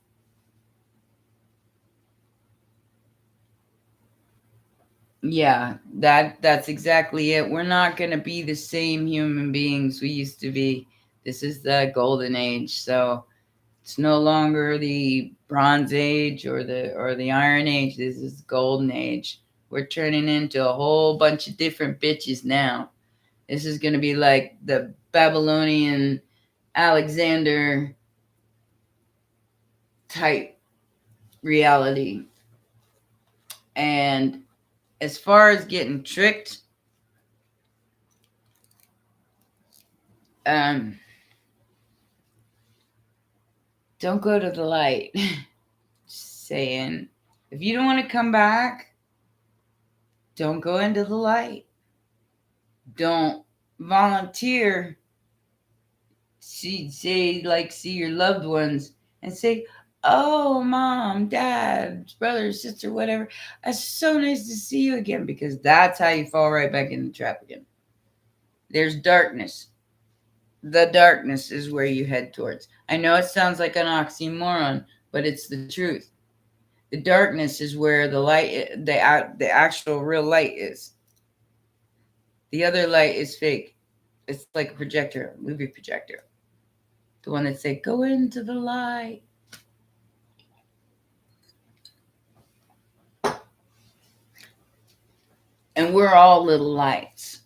Yeah, that's exactly it. We're not going to be the same human beings we used to be. This is the golden age. So it's no longer the Bronze Age or the Iron Age. This is golden age. We're turning into a whole bunch of different bitches now. This is going to be like the Babylonian Alexander type reality. And as far as getting tricked, don't go to the light. Saying, if you don't want to come back, don't go into the light. Don't volunteer. See your loved ones and say, oh, mom, dad, brother, sister, whatever. It's so nice to see you again, because that's how you fall right back in the trap again. There's darkness. The darkness is where you head towards. I know it sounds like an oxymoron, but it's the truth. The darkness is where the light, the actual real light is. The other light is fake. It's like a projector, a movie projector. The one that say, go into the light. And we're all little lights.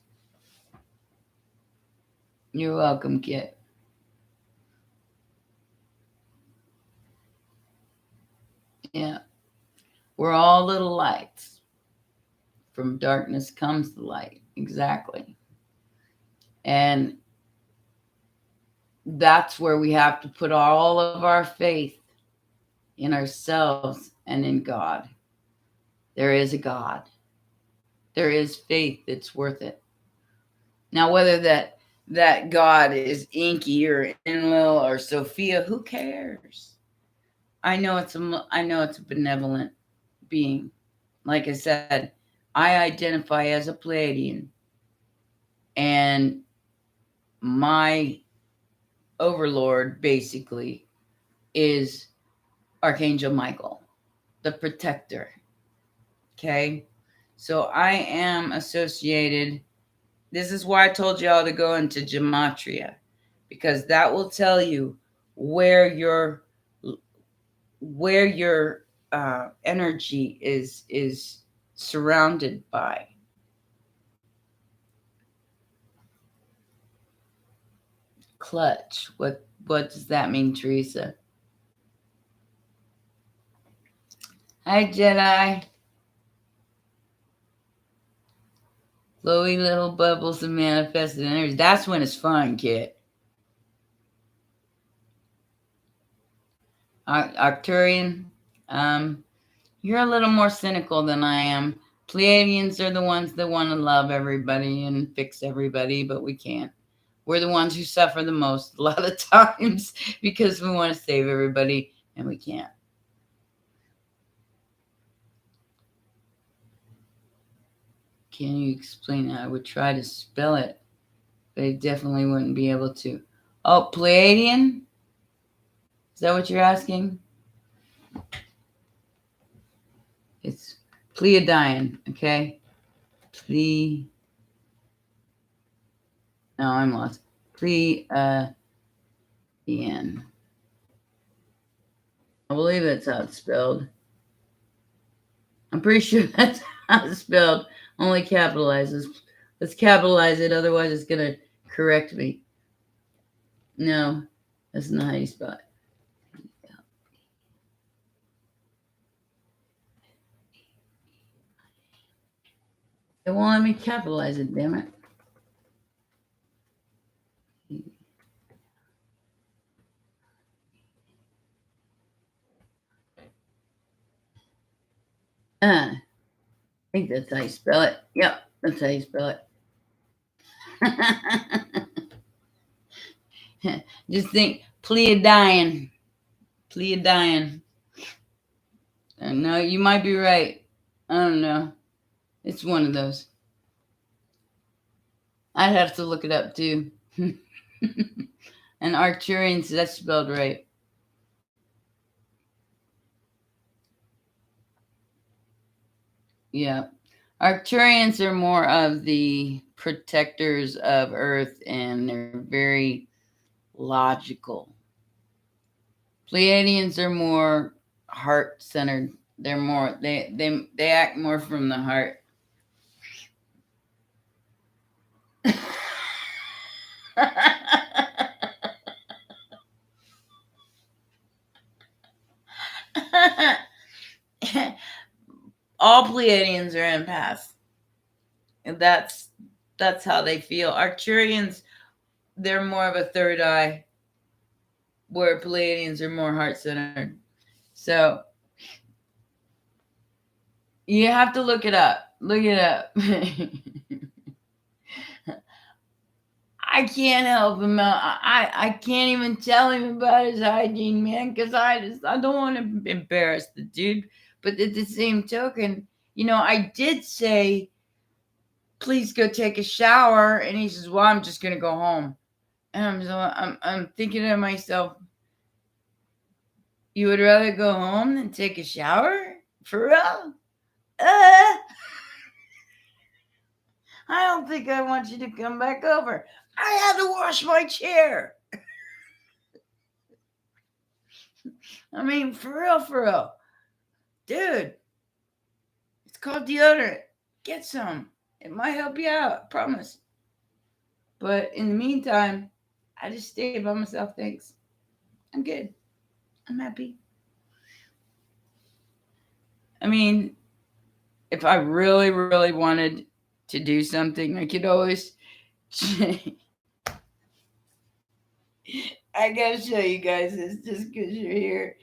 You're welcome, kid. Yeah. We're all little lights. From darkness comes the light. Exactly. And that's where we have to put all of our faith in ourselves and in God. There is a God. There is faith that's worth it. Now, whether that God is Inky or Enlil or Sophia, who cares? I know it's a benevolent being. Like I said, I identify as a Pleiadian, and my overlord basically is Archangel Michael, the protector. Okay, so I am associated. This is why I told y'all to go into gematria, because that will tell you where your energy is surrounded by. Clutch. What does that mean, Teresa? Hi, Jedi. Flowy little bubbles of manifested energy. That's when it's fun, kid. Arcturian, you're a little more cynical than I am. Pleiadians are the ones that want to love everybody and fix everybody, but we can't. We're the ones who suffer the most a lot of times because we want to save everybody and we can't. Can you explain it? I would try to spell it, but I definitely wouldn't be able to. Oh, Pleiadian? Is that what you're asking? It's Pleiadian, okay? No, I'm lost. Pleiadian. I believe that's how it's spelled. I'm pretty sure that's how it's spelled. Only capitalizes. Let's capitalize it, otherwise it's gonna correct me. No, that's not how you spell it. It won't let me capitalize it, damn it. I think that's how you spell it. Yep, that's how you spell it. Just think, Pleiadian. Pleiadian. No, you might be right. I don't know. It's one of those. I'd have to look it up too. And Arcturians, that's spelled right. Yeah. Arcturians are more of the protectors of Earth, and they're very logical. Pleiadians are more heart-centered. They're more they act more from the heart. all Pleiadians are empaths. And that's how they feel. Arcturians, they're more of a third eye, where Pleiadians are more heart-centered. So you have to look it up. Look it up. I can't help him out. I can't even tell him about his hygiene, man, because I don't want to embarrass the dude. But at the same token, I did say, please go take a shower, and he says, well, I'm just gonna go home. And I'm thinking to myself, you would rather go home than take a shower? For real? I don't think I want you to come back over. I had to wash my chair. I mean, for real. Dude, it's called deodorant. Get some. It might help you out, I promise. But in the meantime, I just stay by myself, thanks. I'm good. I'm happy. I mean, if I really, really wanted to do something, I could always... I gotta show you guys this just because you're here.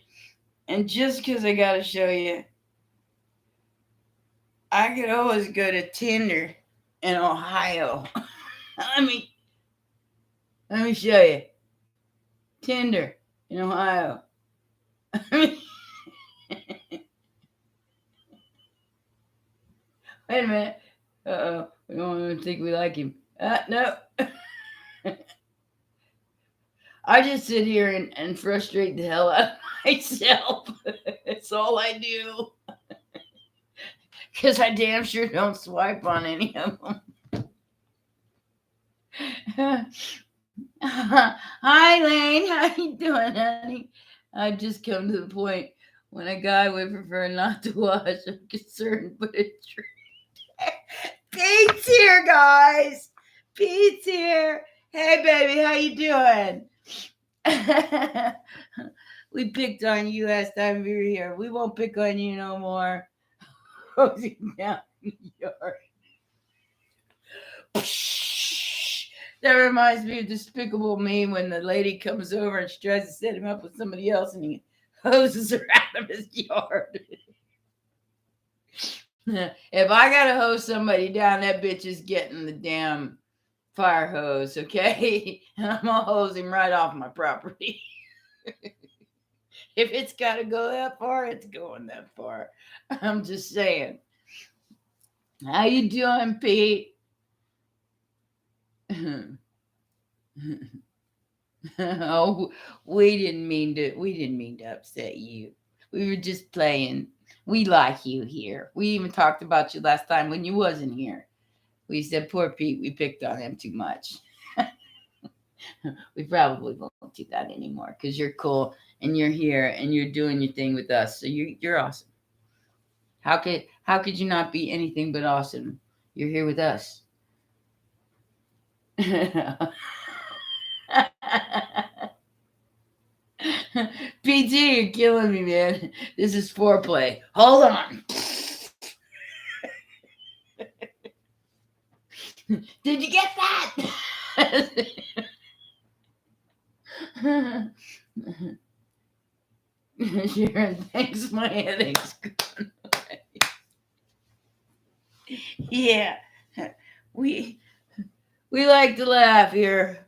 And just because I gotta show you, I could always go to Tinder in Ohio. let me show you. Tinder in Ohio. Wait a minute. Uh-oh. We don't even think we like him. No. I just sit here and frustrate the hell out of myself. That's all I do. Because I damn sure don't swipe on any of them. Hi, Lane. How you doing, honey? I've just come to the point when a guy would prefer not to wash. I'm concerned, but it's true. Pete's here, guys. Pete's here. Hey, baby, how you doing? We picked on you last time we were here. We won't pick on you no more. Closing down the yard. That reminds me of Despicable Me when the lady comes over and she tries to set him up with somebody else and he hoses her out of his yard. If I gotta hose somebody down, that bitch is getting the damn fire hose, okay? And I'm gonna hose him right off my property. If it's gotta go that far, it's going that far. I'm just saying. How you doing, Pete? Oh, we didn't mean to upset you. We were just playing. We like you here. We even talked about you last time when you wasn't here. We said, poor Pete, we picked on him too much. We probably won't do that anymore because you're cool and you're here and you're doing your thing with us. So you're awesome. How could you not be anything but awesome? You're here with us. PT, you're killing me, man. This is foreplay. Hold on. Did you get that? Sharon, thanks. My headache's gone away. Yeah, we like to laugh here.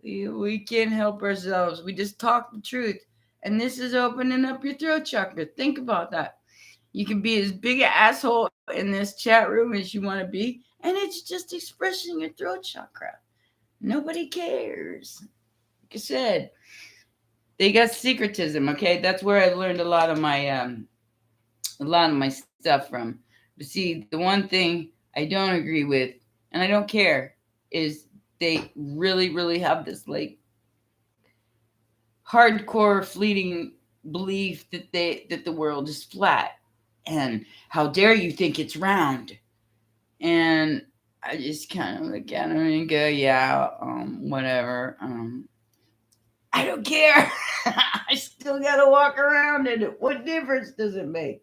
We can't help ourselves. We just talk the truth. And this is opening up your throat chakra. Think about that. You can be as big an asshole in this chat room as you want to be. And it's just expressing your throat chakra. Nobody cares. Like I said, they got secretism, okay? That's where I learned a lot of my stuff from. But see, the one thing I don't agree with, and I don't care, is they really, really have this like hardcore fleeting belief that the world is flat. And how dare you think it's round? And I just kind of look at them and go, yeah, whatever. I don't care. I still got to walk around in it. What difference does it make?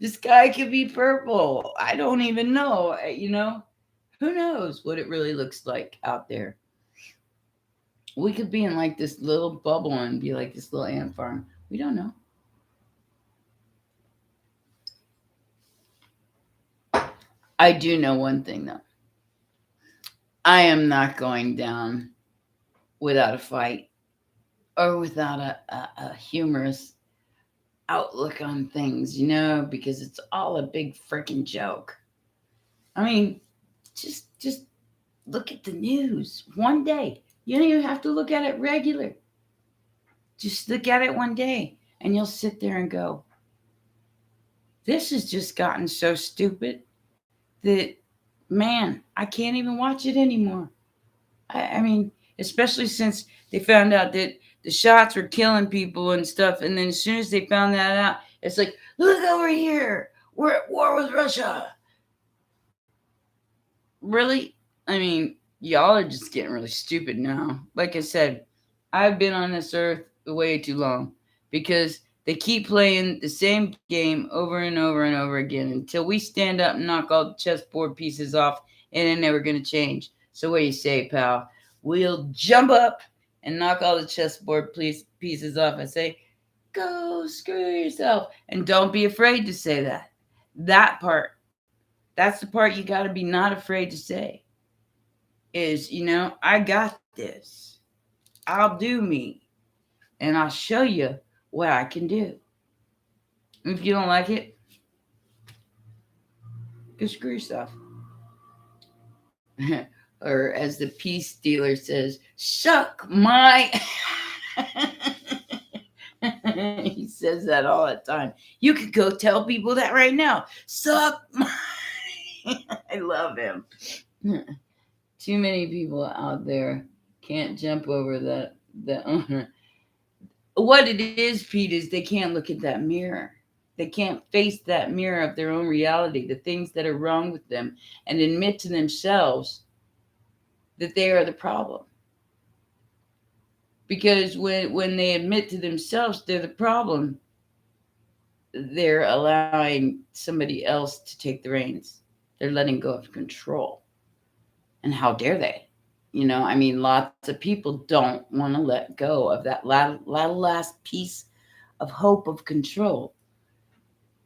The sky could be purple. I don't even know. Who knows what it really looks like out there? We could be in like this little bubble and be like this little ant farm. We don't know. I do know one thing though. I am not going down without a fight or without a humorous outlook on things, because it's all a big freaking joke. I mean, just look at the news one day. You don't even have to look at it regular. Just look at it one day and you'll sit there and go, this has just gotten so stupid that, man, I can't even watch it anymore. I mean, especially since they found out that the shots were killing people and stuff. And then as soon as they found that out, it's like, look over here. We're at war with Russia. Really? I mean, y'all are just getting really stupid now. Like I said, I've been on this earth way too long because they keep playing the same game over and over and over again until we stand up and knock all the chessboard pieces off, and they're never going to change. So what do you say, pal? We'll jump up and knock all the chessboard pieces off and say, go screw yourself. And don't be afraid to say that. That part, that's the part you got to be not afraid to say is, I got this. I'll do me. And I'll show you what I can do. If you don't like it, go screw yourself. Or as the peace dealer says, suck my... He says that all the time. You could go tell people that right now. Suck my... I love him. Too many people out there can't jump over that. What it is, Pete, is they can't look at that mirror. They can't face that mirror of their own reality, the things that are wrong with them, and admit to themselves that they are the problem. Because when they admit to themselves they're the problem, they're allowing somebody else to take the reins. They're letting go of control. And how dare they? I mean, lots of people don't want to let go of that last piece of hope of control.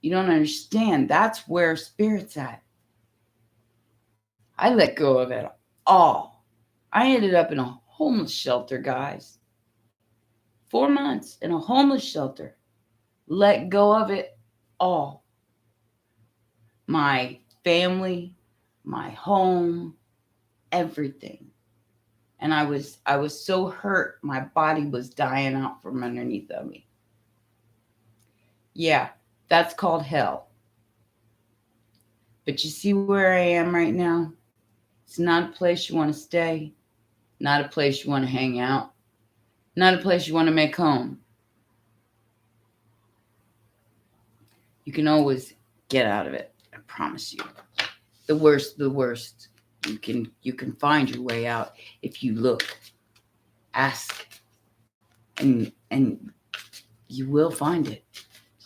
You don't understand. That's where spirit's at. I let go of it all. I ended up in a homeless shelter, guys. 4 months in a homeless shelter. Let go of it all. My family, my home, everything. And I was so hurt, my body was dying out from underneath of me. Yeah, that's called hell. But you see where I am right now? It's not a place you want to stay, not a place you want to hang out, not a place you want to make home. You can always get out of it, I promise you. The worst. You can find your way out if you look, ask, and you will find it.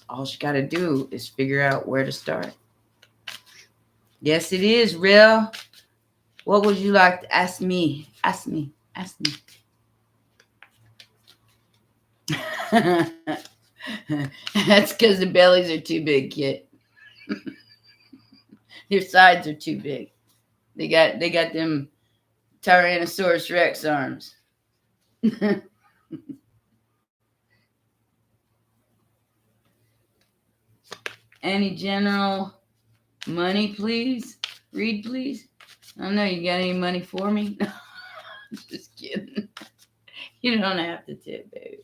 All you got to do is figure out where to start. Yes, it is real. What would you like to ask me? Ask me. That's because the bellies are too big, kid. Your sides are too big. They got them Tyrannosaurus Rex arms. Any general money, please? Read, please. I don't know. You got any money for me? Just kidding. You don't have to tip, baby.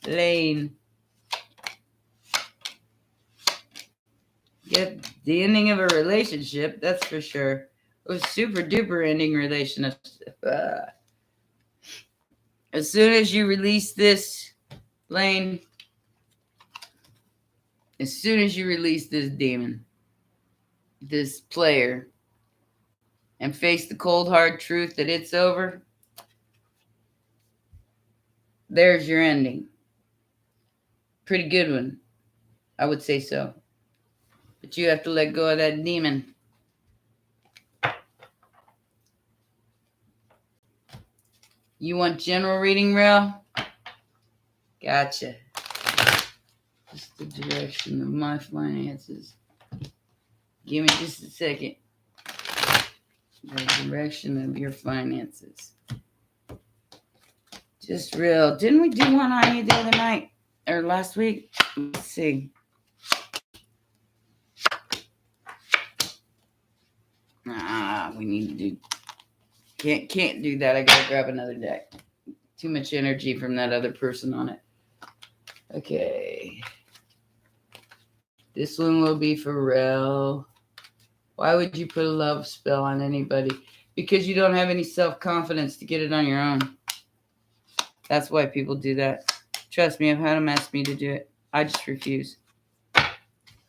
Lane. Get the ending of a relationship, that's for sure. It was super duper ending relationship. As soon as you release this, Lane, as soon as you release this demon, this player, and face the cold hard truth that it's over, there's your ending. Pretty good one. I would say so. But you have to let go of that demon. You want general reading, Real? Gotcha. Just the direction of my finances. Give me just a second. The direction of your finances. Just Real. Didn't we do one on you the other night? Or last week? Let's see. We need to do... Can't do that. I gotta grab another deck. Too much energy from that other person on it. Okay. This one will be for Rel. Why would you put a love spell on anybody? Because you don't have any self-confidence to get it on your own. That's why people do that. Trust me, I've had them ask me to do it. I just refuse.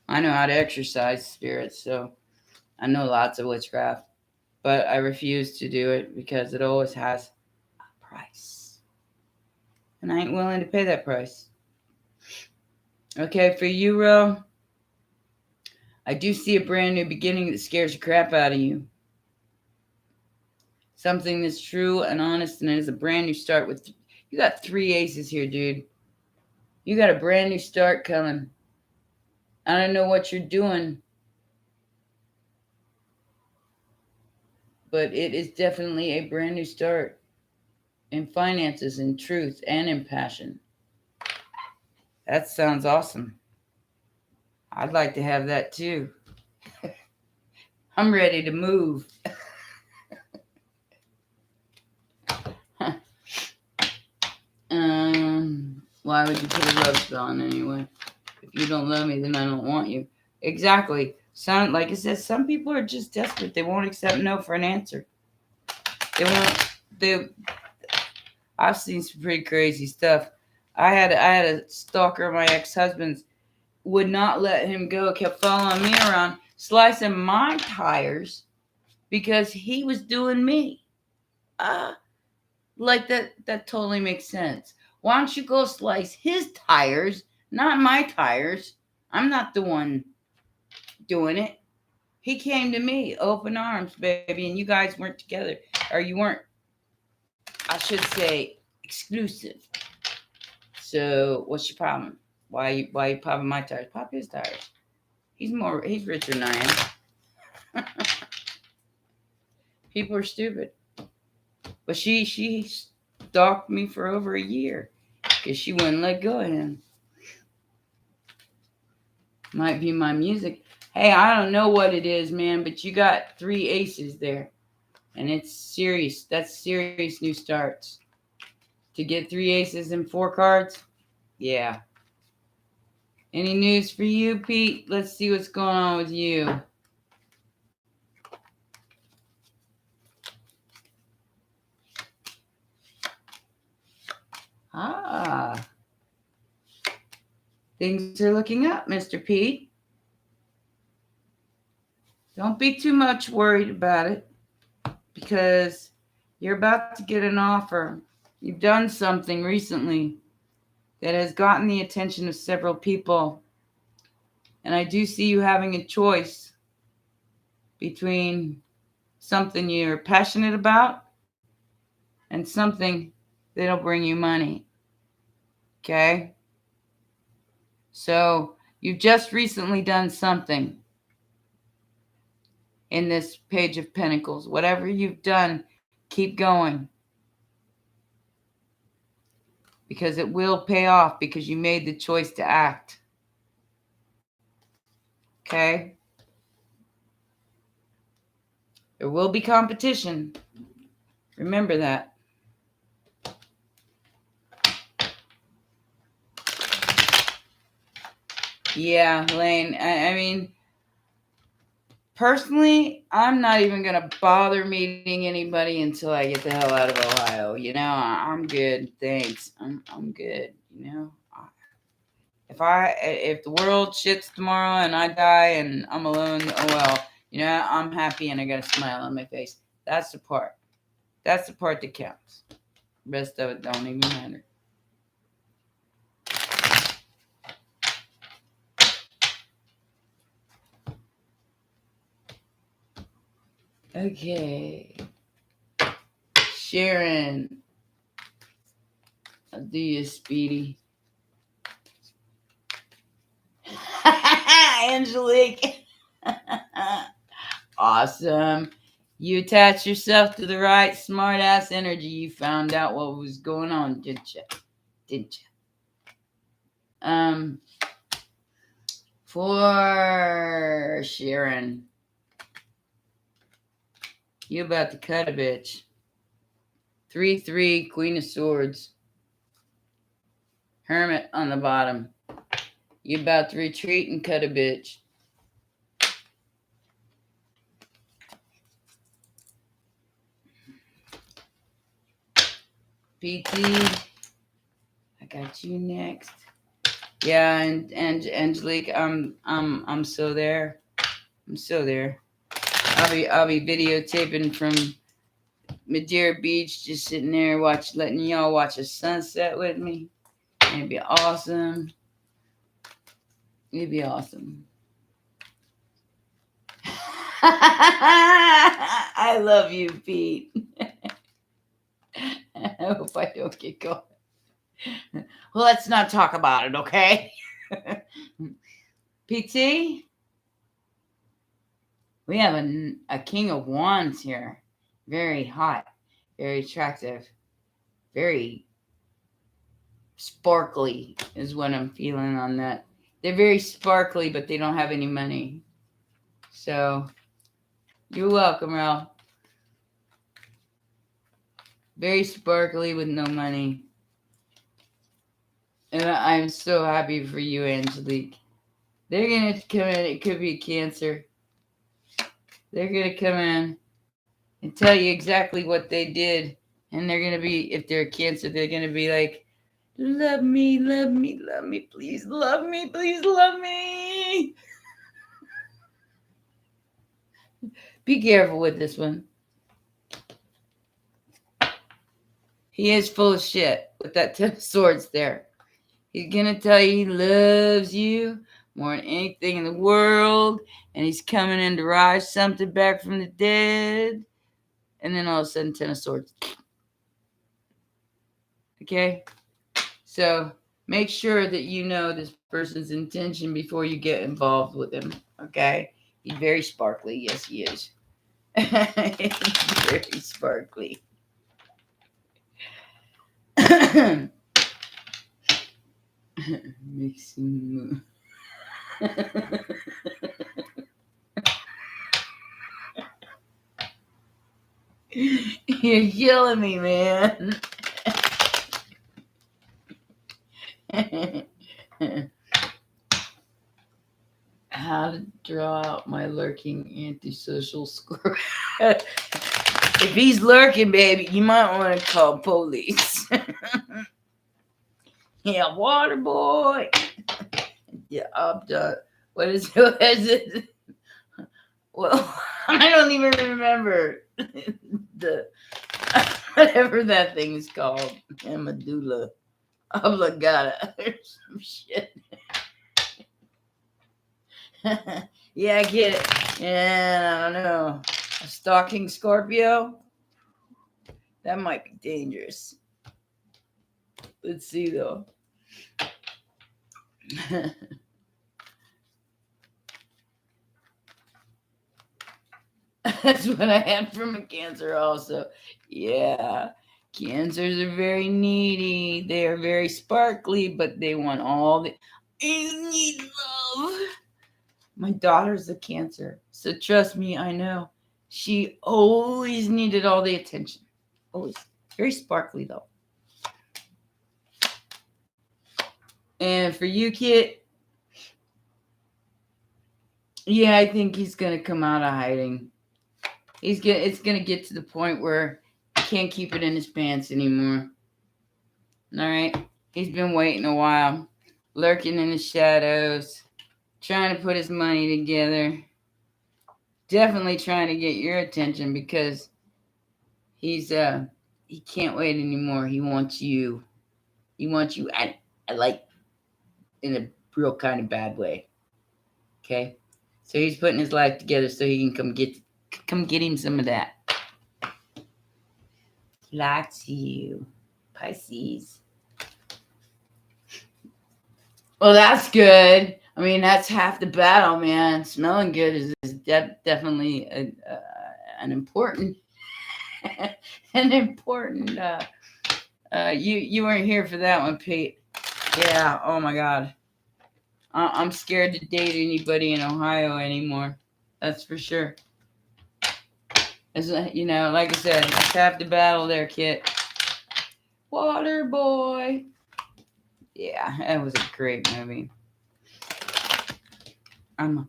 I know how to exercise spirits, so I know lots of witchcraft. But I refuse to do it because it always has a price. And I ain't willing to pay that price. Okay, for you, Ro, I do see a brand new beginning that scares the crap out of you. Something that's true and honest, and it is a brand new start with... You got 3 aces here, dude. You got a brand new start coming. I don't know what you're doing, but it is definitely a brand new start in finances, in truth, and in passion. That sounds awesome. I'd like to have that too. I'm ready to move. Why would you put a love spell on anyway? If you don't love me, then I don't want you. Exactly. Like I said, some people are just desperate. They won't accept no for an answer. I've seen some pretty crazy stuff. I had a stalker of my ex-husband's, would not let him go, kept following me around, slicing my tires because he was doing me. Like that totally makes sense. Why don't you go slice his tires, not my tires? I'm not the one doing it. He came to me, open arms, baby, and you guys weren't together. Or you weren't, I should say, exclusive. So what's your problem? Why you popping my tires? Pop his tires. He's richer than I am. People are stupid. But she stalked me for over a year because she wouldn't let go of him. Might be my music. Hey, I don't know what it is, man, but you got 3 aces there. And it's serious. That's serious new starts. To get 3 aces and 4 cards? Yeah. Any news for you, Pete? Let's see what's going on with you. Things are looking up, Mr. Pete. Don't be too much worried about it because you're about to get an offer. You've done something recently that has gotten the attention of several people. And I do see you having a choice between something you're passionate about and something that'll bring you money. Okay? So you've just recently done something in this Page of Pentacles. Whatever you've done, keep going. Because it will pay off because you made the choice to act. Okay? There will be competition. Remember that. Yeah, Lane. I mean, personally, I'm not even going to bother meeting anybody until I get the hell out of Ohio. You know, I'm good. Thanks. I'm good. You know, if the world shits tomorrow and I die and I'm alone, oh well. You know, I'm happy and I got a smile on my face. That's the part. That's the part that counts. The rest of it don't even matter. Okay. Sharon. I'll do you, Speedy. Angelique. Awesome. You attach yourself to the right smart ass energy. You found out what was going on, didn't you? For Sharon. You about to cut a bitch. 3/3, Queen of Swords. Hermit on the bottom. You about to retreat and cut a bitch. PT, I got you next. Yeah, and Angelique, I'm so there. I'm so there. I'll be videotaping from Madeira Beach, just sitting there letting y'all watch a sunset with me. It'd be awesome. It'd be awesome. I love you, Pete. I hope I don't get caught. Well, let's not talk about it, okay? PT, we have a King of Wands here. Very hot, very attractive, very sparkly is what I'm feeling on that. They're very sparkly, but they don't have any money. So, you're welcome, Ralph. Very sparkly with no money. And I'm so happy for you, Angelique. They're going to come in. It could be Cancer. They're going to come in and tell you exactly what they did. And they're going to be, if they're Cancer, they're going to be like, love me, love me, love me, please love me, please love me. Be careful with this one. He is full of shit with that 10 of swords there. He's going to tell you he loves you more than anything in the world. And he's coming in to rise something back from the dead. And then all of a sudden, 10 of swords. Okay? So make sure that you know this person's intention before you get involved with him. Okay? He's very sparkly. Yes, he is. He's very sparkly. Mixing. You're killing me, man. How to draw out my lurking antisocial squirrel. If he's lurking, baby, you might want to call police. Yeah, water boy. Yeah, I'm done. What is it? Well, I don't even remember the whatever that thing is called. Medulla oblongata or some shit. Yeah, I get it. Yeah, I don't know. A stalking Scorpio? That might be dangerous. Let's see though. That's what I had from a Cancer also. Yeah. Cancers are very needy. They are very sparkly, but they want all the... You need love. My daughter's a Cancer. So trust me, I know. She always needed all the attention. Always. Very sparkly, though. And for you, Kit, yeah, I think he's going to come out of hiding. It's going to get to the point where he can't keep it in his pants anymore. All right? He's been waiting a while, lurking in the shadows, trying to put his money together. Definitely trying to get your attention because he can't wait anymore. He wants you. He wants you. I like in a real kind of bad way. Okay? So he's putting his life together so he can come get Come get him some of that. Lots of you, Pisces. Well, that's good. I mean, that's half the battle, man. Smelling good is definitely an important, an important. You weren't here for that one, Pete. Yeah. Oh my God. I'm scared to date anybody in Ohio anymore. That's for sure. As like I said, it's half the battle there, Kit. Water Boy. Yeah, that was a great movie. My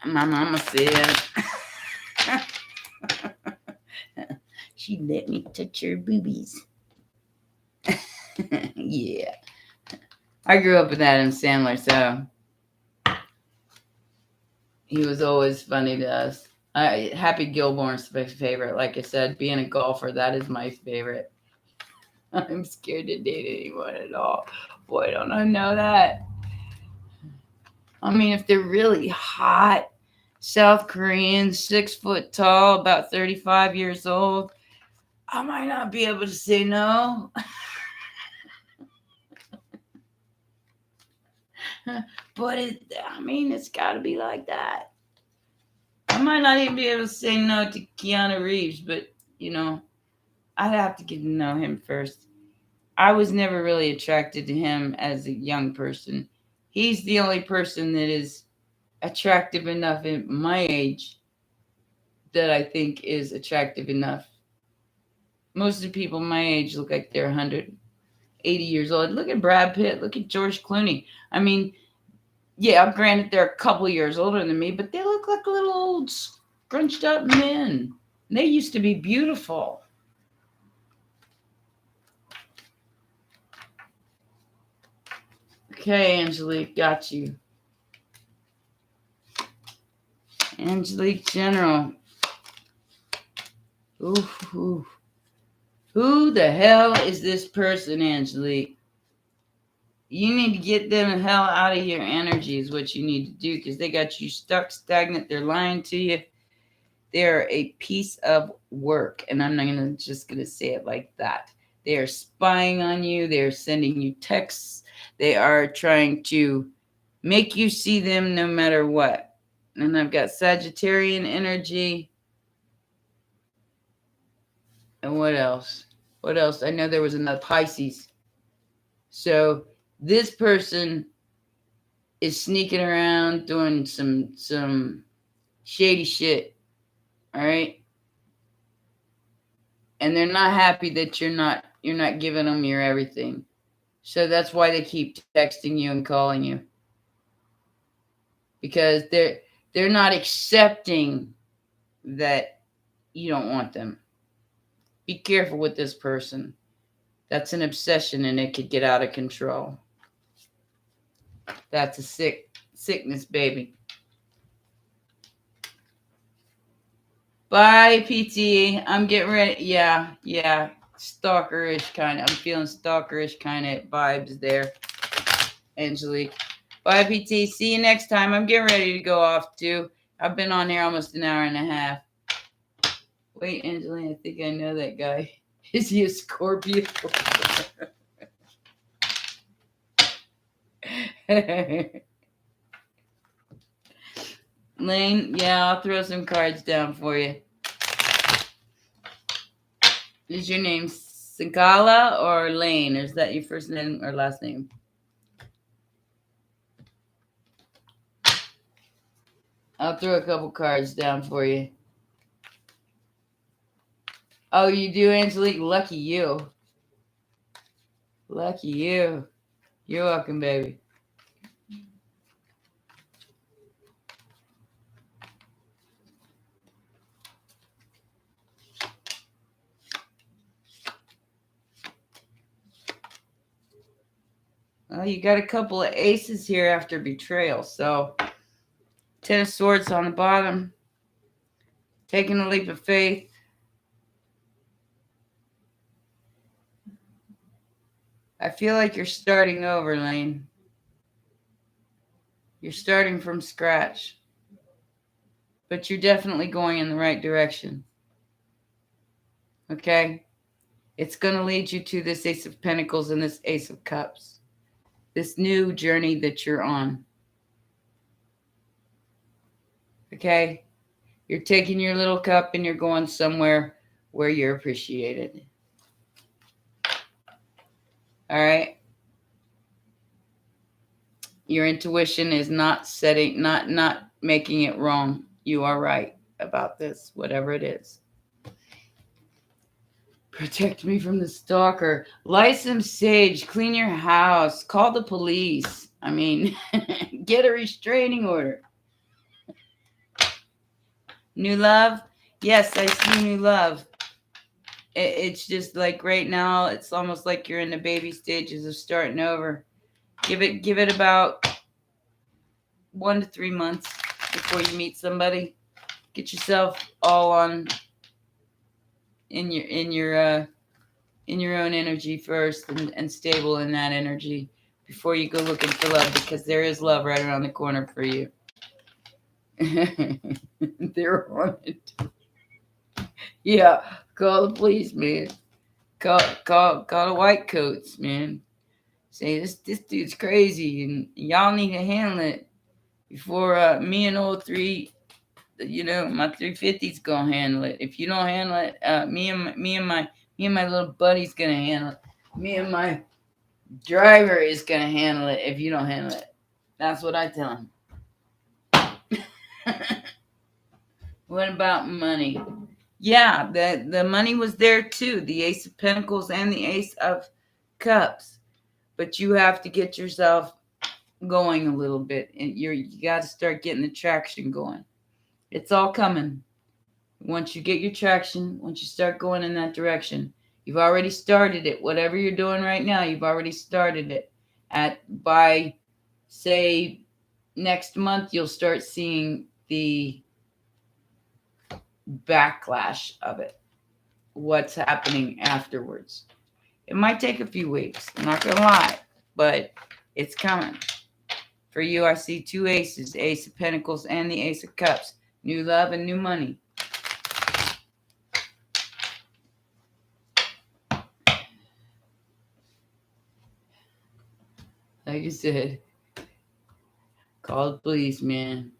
mama said she let me touch her boobies. Yeah. I grew up with Adam Sandler, so he was always funny to us. Happy Gilmore's my favorite. Like I said, being a golfer, that is my favorite. I'm scared to date anyone at all. Boy, don't I know that. I mean, if they're really hot, South Korean, 6 foot tall, about 35 years old, I might not be able to say no. But it's got to be like that. I might not even be able to say no to Keanu Reeves, but, I'd have to get to know him first. I was never really attracted to him as a young person. He's the only person that is attractive enough in my age that I think is attractive enough. Most of the people my age look like they're 180 years old. Look at Brad Pitt. Look at George Clooney. I mean, yeah, granted, they're a couple years older than me, but they look like little old scrunched up men. They used to be beautiful. Okay, Angelique, got you. Angelique General. Ooh. Who the hell is this person, Angelique? You need to get them the hell out of your energy is what you need to do, because they got you stuck, stagnant. They're lying to you. They're a piece of work, and I'm not just going to say it like that. They are spying on you. They're sending you texts. They are trying to make you see them no matter what. And I've got Sagittarian energy. And what else? What else? I know there was another Pisces. So this person is sneaking around doing some shady shit. All right? And they're not happy that you're not giving them your everything. So that's why they keep texting you and calling you. Because they're not accepting that you don't want them. Be careful with this person. That's an obsession, and it could get out of control. That's a sickness, baby. Bye, PT. I'm getting ready. Yeah. Stalkerish kind of. I'm feeling stalkerish kind of vibes there, Angelique. Bye, PT. See you next time. I'm getting ready to go off, too. I've been on here almost an hour and a half. Wait, Angelina, I think I know that guy. Is he a Scorpio? Lane, yeah, I'll throw some cards down for you. Is your name Sagala or Lane? Or is that your first name or last name? I'll throw a couple cards down for you. Oh, you do, Angelique? Lucky you. Lucky you. You're welcome, baby. Well, you got a couple of aces here after betrayal. So, 10 of Swords on the bottom. Taking a leap of faith. I feel like you're starting over, Lane. You're starting from scratch. but you're definitely going in the right direction. Okay? It's going to lead you to this Ace of Pentacles and this Ace of Cups. This new journey that you're on. Okay? You're taking your little cup and you're going somewhere where you're appreciated. All right? Your intuition is not making it wrong. You are right about this, whatever it is. Protect me from the stalker. Light some sage. Clean your house. Call the police. I mean, get a restraining order. New love? Yes, I see new love. It's just like right now, it's almost like you're in the baby stages of starting over. Give it about 1 to 3 months before you meet somebody. Get yourself all on in your own energy first and stable in that energy before you go looking for love, because there is love right around the corner for you. They're on it. Yeah, call the police, man. Call the white coats, man. Say this dude's crazy and y'all need to handle it before me and old three, my 350's gonna handle it. If you don't handle it, me and my little buddy's gonna handle it. Me and my driver is gonna handle it if you don't handle it. That's what I tell him. What about money? Yeah, the money was there too. The Ace of Pentacles and the Ace of Cups. But you have to get yourself going a little bit, and you got to start getting the traction going. It's all coming. Once you get your traction, once you start going in that direction, you've already started it. Whatever you're doing right now, you've already started it. By say next month, you'll start seeing the backlash of it. What's happening afterwards? It might take a few weeks. I'm not gonna lie, but it's coming. For you, I see 2 aces, the Ace of Pentacles and the Ace of Cups. New love and new money. Like I said, call the police, man.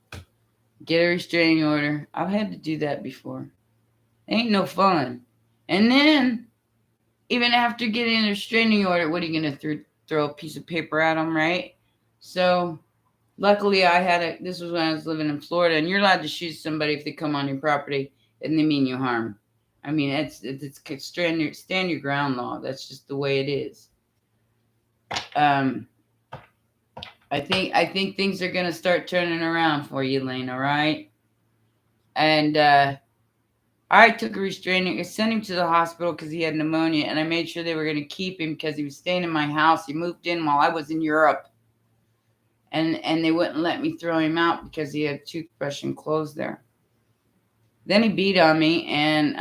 Get a restraining order. I've had to do that before. Ain't no fun. And then, even after getting a restraining order, what are you going to throw a piece of paper at them, right? So, luckily, this was when I was living in Florida, and you're allowed to shoot somebody if they come on your property and they mean you harm. I mean, it's stand your ground law. That's just the way it is. I think things are gonna start turning around for you, Lane. All right. And I took a restraining. I sent him to the hospital because he had pneumonia, and I made sure they were gonna keep him because he was staying in my house. He moved in while I was in Europe, and they wouldn't let me throw him out because he had toothbrush and clothes there. Then he beat on me, and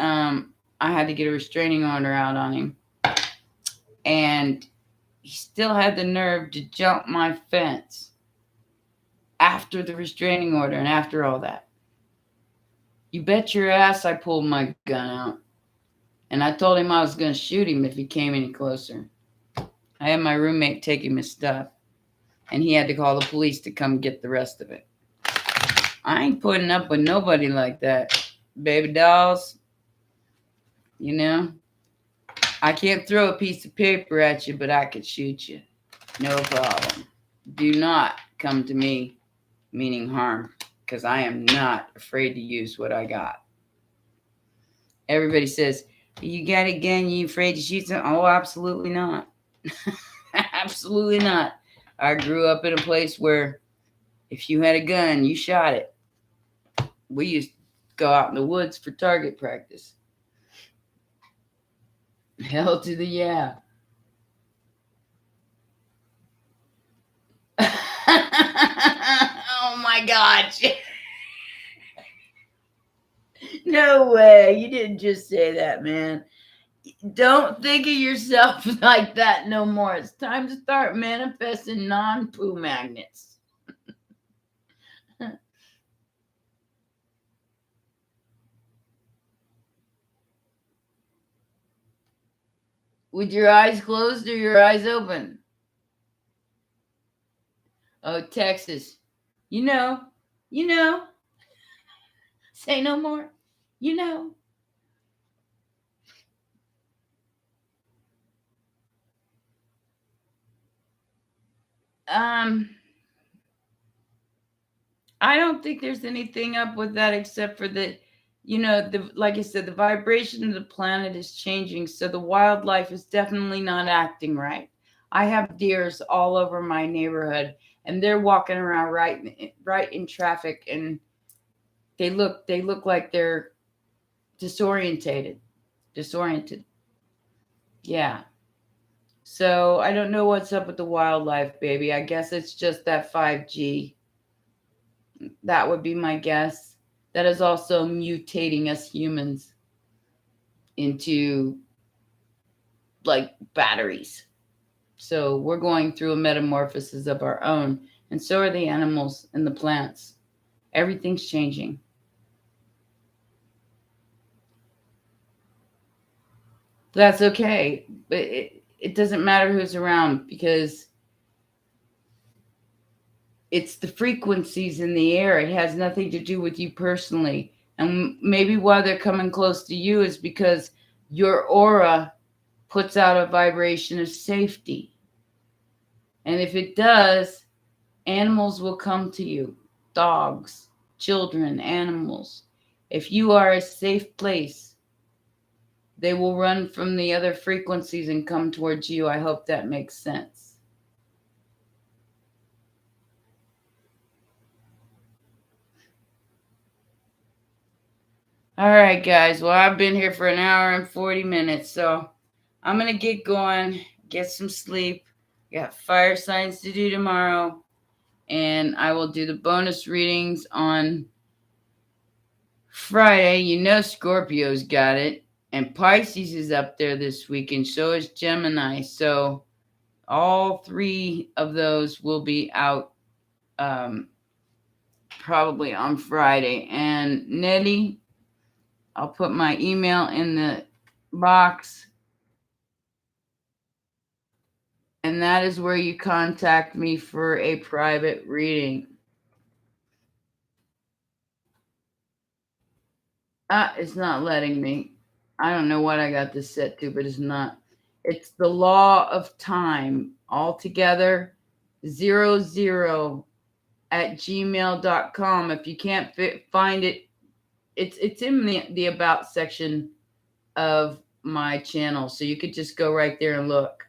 I had to get a restraining order out on him, and he still had the nerve to jump my fence after the restraining order and after all that. You bet your ass I pulled my gun out. And I told him I was going to shoot him if he came any closer. I had my roommate take him his stuff, and he had to call the police to come get the rest of it. I ain't putting up with nobody like that. Baby dolls, I can't throw a piece of paper at you, but I could shoot you. No problem. Do not come to me meaning harm, because I am not afraid to use what I got. Everybody says, you got a gun, you afraid to shoot something? Oh, absolutely not. Absolutely not. I grew up in a place where if you had a gun, you shot it. We used to go out in the woods for target practice. Hell to the yeah. Oh my God. No way. You didn't just say that, man. Don't think of yourself like that no more. It's time to start manifesting non-poo magnets. With your eyes closed or your eyes open? Oh, Texas. You know. You know. Say no more. You know. I don't think there's anything up with that except for the, like I said, the vibration of the planet is changing. So the wildlife is definitely not acting right. I have deers all over my neighborhood and they're walking around right in traffic and they look like they're disoriented. Yeah. So I don't know what's up with the wildlife, baby. I guess it's just that 5G. That would be my guess. That is also mutating us humans into like batteries. So we're going through a metamorphosis of our own, and so are the animals and the plants. Everything's changing. That's okay, but it doesn't matter who's around because it's the frequencies in the air. It has nothing to do with you personally. And maybe why they're coming close to you is because your aura puts out a vibration of safety. And if it does, animals will come to you. Dogs, children, animals. If you are a safe place, they will run from the other frequencies and come towards you. I hope that makes sense. All right, guys. Well, I've been here for an hour and 40 minutes, so I'm going to get going, get some sleep. Got fire signs to do tomorrow, and I will do the bonus readings on Friday. You know Scorpio's got it, and Pisces is up there this week, and so is Gemini. So all three of those will be out probably on Friday. And Nettie, I'll put my email in the box. And that is where you contact me for a private reading. It's not letting me. I don't know what I got this set to, but it's not. It's the law of time altogether 00 at gmail.com. If you can't find it, it's in the about section of my channel. So you could just go right there and look.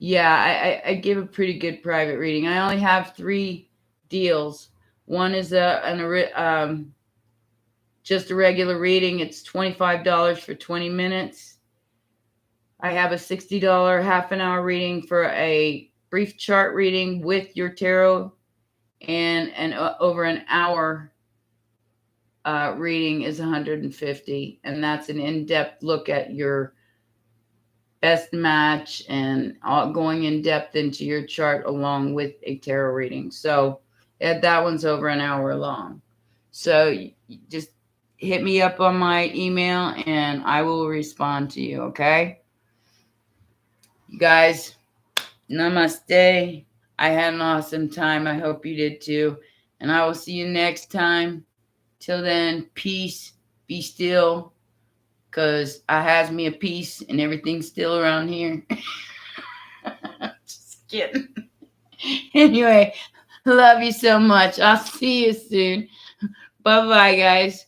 Yeah, I give a pretty good private reading. I only have 3 deals. One is just a regular reading. It's $25 for 20 minutes. I have a $60 half an hour reading for a brief chart reading with your tarot, and over an hour reading is $150, and that's an in-depth look at your best match and going in depth into your chart along with a tarot reading. So that one's over an hour long. So you just hit me up on my email and I will respond to you. Okay, you guys, namaste. I had an awesome time. I hope you did too, and I will see you next time. Till then, peace, be still, because I has me a piece and everything's still around here. Just kidding. Anyway, love you so much. I'll see you soon. Bye-bye, guys.